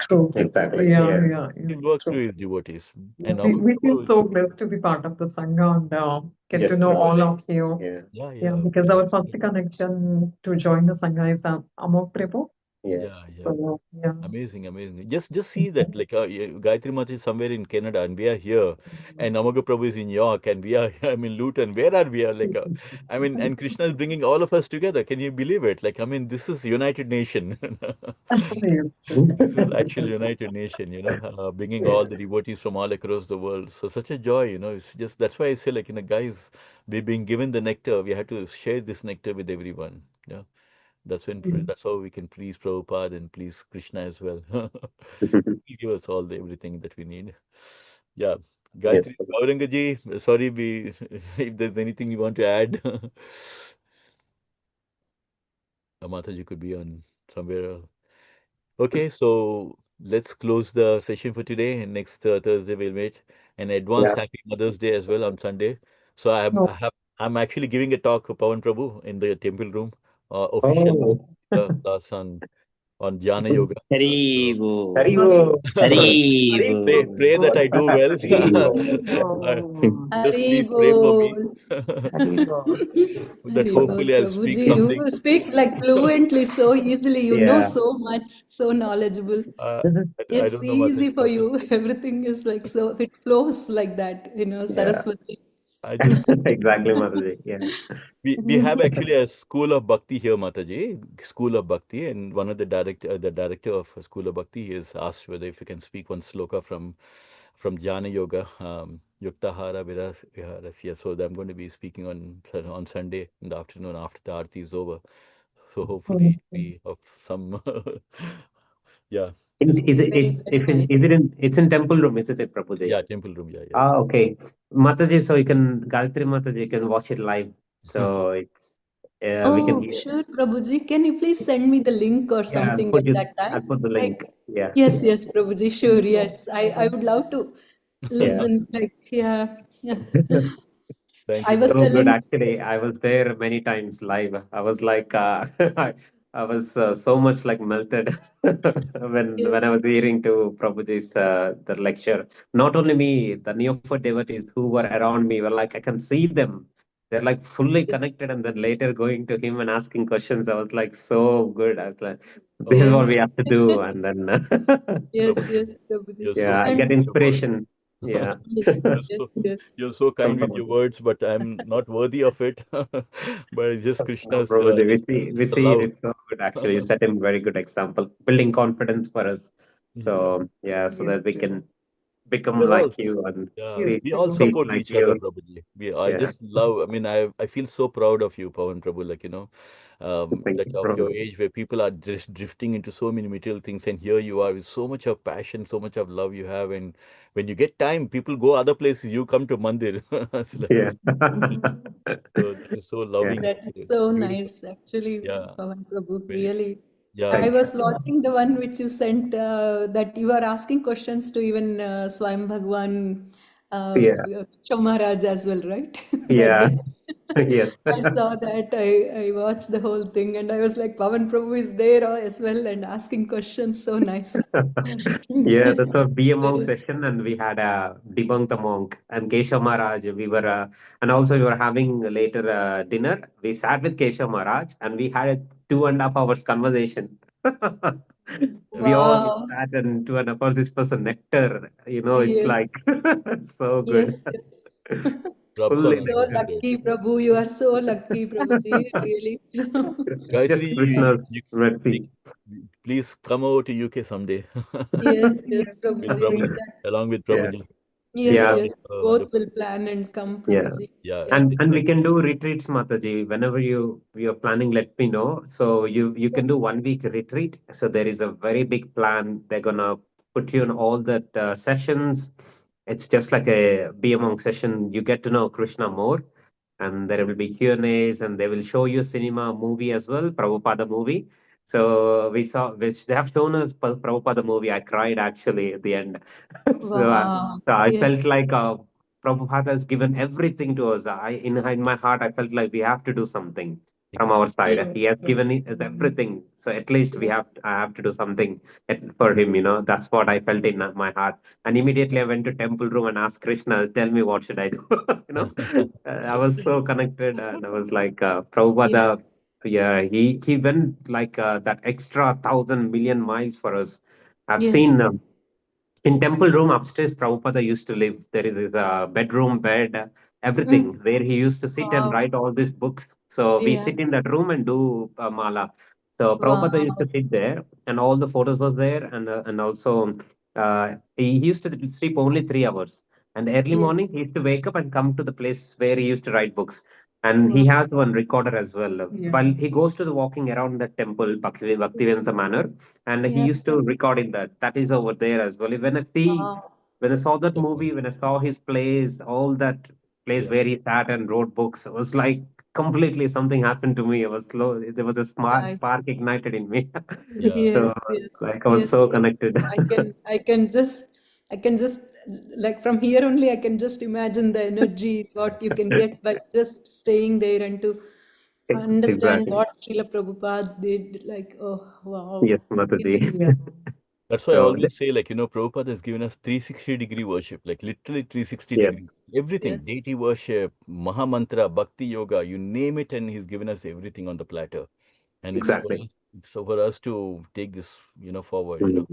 True. Exactly. Yeah, Yeah. yeah, yeah. He'll work True. through his devotees. Yeah. And We feel Prabhu, so blessed to be part of the Sangha and get to Yes, know all Prabhuji. of you. Yeah. yeah, Yeah, yeah, because very our happy first to. connection to join the Sangha is Amok Prabhu. Yeah. Yeah, yeah. So, yeah. Amazing, amazing. Just see that, like, yeah, Gayatri Mata is somewhere in Canada, and we are here, and Amaga Prabhu is in York, and we are, I'm in Luton. Where are we? Are like, and Krishna is bringing all of us together. Can you believe it? Like, this is United Nation. Yes. This is actual United Nation, bringing Yeah. all the devotees from all across the world. So such a joy. It's just that's why I say, like, guys, we're being given the nectar. We have to share this nectar with everyone. Yeah. That's how we can please Prabhupada and please Krishna as well. He give us all everything that we need. Yeah. Yes, Gayatri, Aurangaji, sorry, if there's anything you want to add. Mataji could be on somewhere else. Okay, so let's close the session for today, and next Thursday we'll meet. And advance yeah. Happy Mother's Day as well on Sunday. So Oh, I'm actually giving a talk, Pawan Prabhu, in the temple room, official Oh, class on Jnana Yoga. So Haribo, Haribo. Haribo, pray that I do well. Uh, Haribo. just Hari please pray for me bol. that Hari bol, hopefully I'll speak Prabhuji. You something. speak like fluently, so easily. You know Yeah. so much, so knowledgeable. Uh, I It's don't know, easy Mataji, for you. Everything is like so, it flows like that, Yeah. Saraswati. I just Exactly, Mataji. Yeah. we have actually a school of bhakti here, Mataji, school of bhakti, and one of the director of school of bhakti is asked whether if you can speak one sloka from Jnana Yoga, Yuktahara Viharasya. So I'm going to be speaking on Sunday in the afternoon after the aarti is over. So hopefully we of some yeah, just Is it, Very, it's very if in, nice. is it in it's in temple room, isn't it, Prabhuji? yeah, temple room, yeah, Ah, okay. Mataji, so you can, Gayatri Mataji, you can watch it live. yeah. So it's, we can Oh, hear. sure, Prabhuji. Can you please send me the link or Yeah, something at that I'll time? put the I, link. Yeah. yes, yes, Prabhuji. Sure, yes. I would love to Yeah. listen. Like, yeah, yeah. Thank I you, was So good, Mataji. telling, actually. I was there many times live. I was like, I was so much like melted yes, when I was hearing to Prabhuji's the lecture. Not only me, the neophyte devotees who were around me were like, I can see them. They're like fully connected, and then later going to him and asking questions. I was like, so good. I was like, this is Oh, what yes, we have to do, and then yes, Prabhuji, yes, Prabhuji. you're so yeah, I kind get And with your words. inspiration. Yeah. yes, You're yes, so yes. you're so From kind with your Prabhuji. words, but I'm not worthy of it. But it's just No, Krishna's Prabhuji, it's we the see it love. is so good actually. You set him very good example, building confidence for us. Yeah. So yeah, so that we can become We're all like you and yeah, we all be support like each other, you. Prabhuji. I Yeah, just love, I mean, I feel so proud of you, Pawan Prabhu, like, thank that you, of your Prabhuji. age where people are just drifting into so many material things, and here you are with so much of passion, so much of love you have, and when you get time, people go other places, you come to Mandir. It's like, Yeah, so that is so yeah. loving, That is so beautiful. nice, actually, Yeah, Pavan Prabhu. very, Really. yeah, I Thank was watching the one which you sent that you are asking questions to even Swayam Bhagwan, you. Yeah, Chomaraj as well, right? That yeah, day. yes. I saw that. I watched the whole thing and I was like, Pavan Prabhu is there as well and asking questions. So nice. Yeah, that's a Be a Monk Very, session, and we had a Debunk the Monk and Keshav Maharaj. We were, and also we were having later dinner. We sat with Keshav Maharaj and we had a 2.5 hours conversation. We all wow. sat and 2.5 hours. This was a nectar, it's Yes, like so yes, good. yes. rubs Fully on So nice, isn't nectar. it? lucky, Prabhu. You are so lucky, Prabhuji. Really. It's just Gayatri, Krishna's you, mercy. please come over to UK someday Yes, yes, with Prabhuji. Prabhuji, That, along with Yeah, Prabhuji. It yes, will yeah. be yes. so Both wonderful. will plan and come, Yeah. Prabhuji. Yeah, Yes. And we can do retreats, Mataji. Whenever you're planning, let me know. So you can do 1 week retreat. So there is a very big plan. They're gonna put you in all that sessions. It's just like a Be a Monk session. You get to know Krishna more, and there will be Q&As, and they will show you cinema movie as well, Prabhupada movie. So we saw, which they have shown us Prabhupada movie. I cried actually at the end. so, I, Wow. so I Yes, felt like Prabhupada has given everything to us. In my heart, I felt like we have to do something from our exactly. side. yes, He has given us everything. So at least yes. I have to do something for him. That's what I felt in my heart. And immediately I went to temple room and asked Krishna, tell me what should I do? I was so connected, and I was like, Prabhupada, Yes, yeah, he went like that extra 1,000 million miles for us. I've yes. seen. In temple room upstairs, Prabhupada used to live. There is this bedroom, bed, Mm, everything where he used to sit and wow. write all these books. So we Yeah. sit in that room and do mala. So Prabhupada used to Wow. sit there, and all the photos was there, and also he used to sleep only 3 hours. And early Yes. morning, he used to wake up and come to the place where he used to write books. And he Wow. has one recorder as well. Yeah. While he goes to the walking around the temple, Bhaktivedanta manor, and he Yeah. used to record in that. That is over there as well. When I see Wow. when I saw that movie, Definitely. when I saw his plays, all that place Yeah. where he sat and wrote books, it was like completely something happened to me. I was slow. There was a smart I, spark ignited in me. Yeah. yes, So yes, like I was yes, so Prabhu. connected. I can just, like from here only, I can just imagine the energy, what you can get by just staying there and to understand Exactly. what Srila Prabhupada did. Like, oh, Yes, wow. Mataji. Yeah. That's why I So always say, like, Prabhupada has given us 360-degree worship, like literally 360 yeah, degree. Everything, Yes. deity worship, Mahamantra, Bhakti Yoga, you name it, and he's given us everything on the platter. And exactly. it's for us to take this, forward, Mm.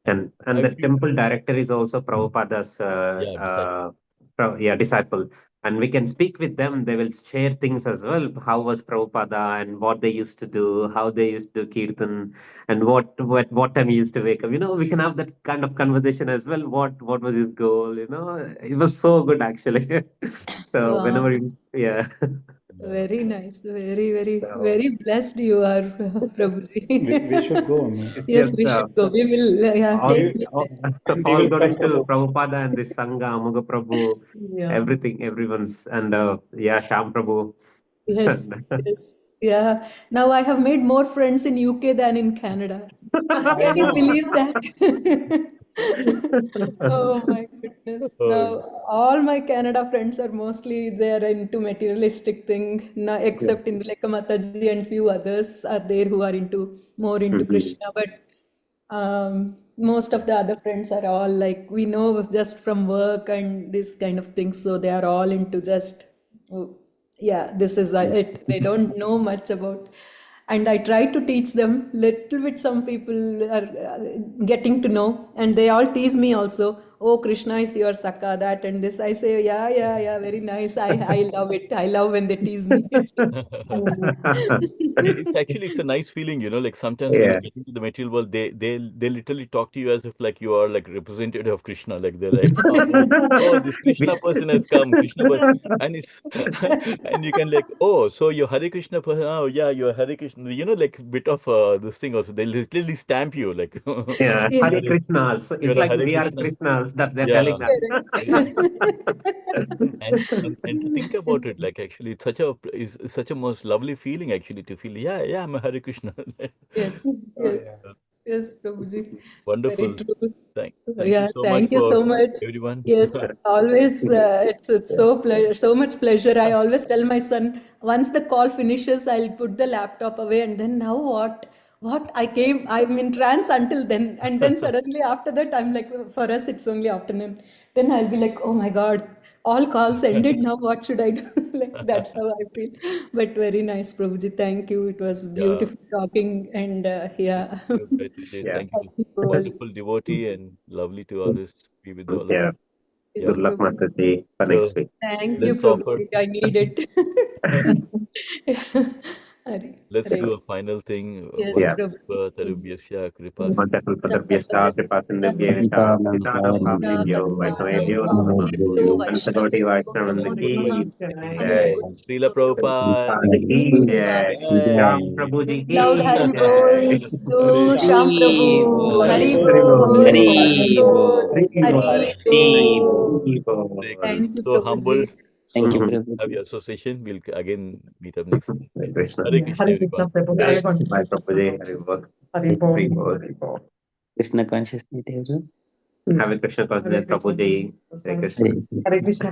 And And I the feel, temple director is also Prabhupada's yeah, disciple. disciple. And we can speak with them. They will share things as well. How was Prabhupada and what they used to do, how they used to kirtan, and what time he used to wake up. We can have that kind of conversation as well. What was his goal? It was so good actually. So Wow. whenever yeah. Yeah. Very nice. Very, very, So very blessed you are, We Prabhuji. should go, man. Yes, yes, we should go. We will, yeah, all, take We, me all, there. we all will glories come to to. Prabhupada and this Sangha, Amuga Prabhu, Yeah. everything, everyone's, and yeah, Sham Prabhu. Yes, And, yes. Yeah. Now I have made more friends in UK than in Canada. I Can you know. believe that? Oh my goodness. Oh, Now all my Canada friends are mostly they're into materialistic thing, now yeah. except in like Mataji and few others are there who are into more into Mhm. Krishna. But most of the other friends are all like we know just from work and this kind of things. So they are all into just oh, yeah, this is it. They don't know much about and I try to teach them little bit. Some people are getting to know and they all tease me also. Oh, Krishna is your Saka, that and this. I say, yeah, yeah, yeah, very nice. I love it. I love when they tease me. it's a nice feeling, like sometimes when you Yeah. get into the material world, they literally talk to you as if like you are like representative of Krishna. Like they're like, oh, this Krishna person has come, Krishna person, and it's and you can like, oh, so you're Hare Krishna person. Oh yeah, you're Hare Krishna. Like bit of this thing also. They literally stamp you like Yeah, Yes, Hare you're a, Krishnas. It's you're a like Hare we are Krishna. Krishnas that they're Yeah. telling us. And to think about it, like actually, it's such a most lovely feeling actually to feel. Yeah, yeah, I'm a Hare Krishna. yes, Oh, yeah. yes, yes, Prabhuji. Very Wonderful. true. So Thank you yeah, so much thank you for so much. everyone. Yes, always it's so pleasure, so much pleasure. I always tell my son once the call finishes, I'll put the laptop away, and then now what? What I came, I'm in trance until then, and then suddenly after that, I'm like, for us it's only afternoon. Then I'll be like, oh my God, all calls ended. Now what should I do? Like that's how I feel. But very nice, Prabhuji. Thank you. It was Yeah, beautiful talking, and yeah, you're right, Vijay. Yeah. Thank you. thank you all. Wonderful devotee and lovely to always be with all of Yeah. you. Yes, Yeah. Good luck, Prabhu. Mataji, for next So week. Thank you, let's offer, Prabhu. I need it. Hare, let's Hare. do a final thing. Yes, Yeah. Prabhu. Yes. Tarubhyasya kripa Wonderful for the Biesta, Kripa Yes. Sindhya, Siddhara Bhavnebhyo, Vaishnavebhyo Namaha. And Sagoti Vaishnavandaki, Jai. Srila Prabhupada Ki Jai. Jai. Sham Prabhuji Loud ki Hari Jai. Bols Hare to Sham Krishna, Prabhu. Hari Hari Bol. Hari Bol, Bol. Hari Hari Bol, Bo. Hari Bol. Hari Hari Bo. Bol. Hari Hare Bol. Krishna. Thank you, So humble. Prabhuji. So Thank you, humble to have Prabhuji. your association. We'll again meet up next time. Hare Krishna. Hare Krishna, everyone. Bye. Bye, Prabhuji. Hari Bol. Hari Bol. Hari Bol. Krishna consciousness, everyone. Have a Krishna consciousness, Prabhuji. Hare Krishna. Hare Krishna.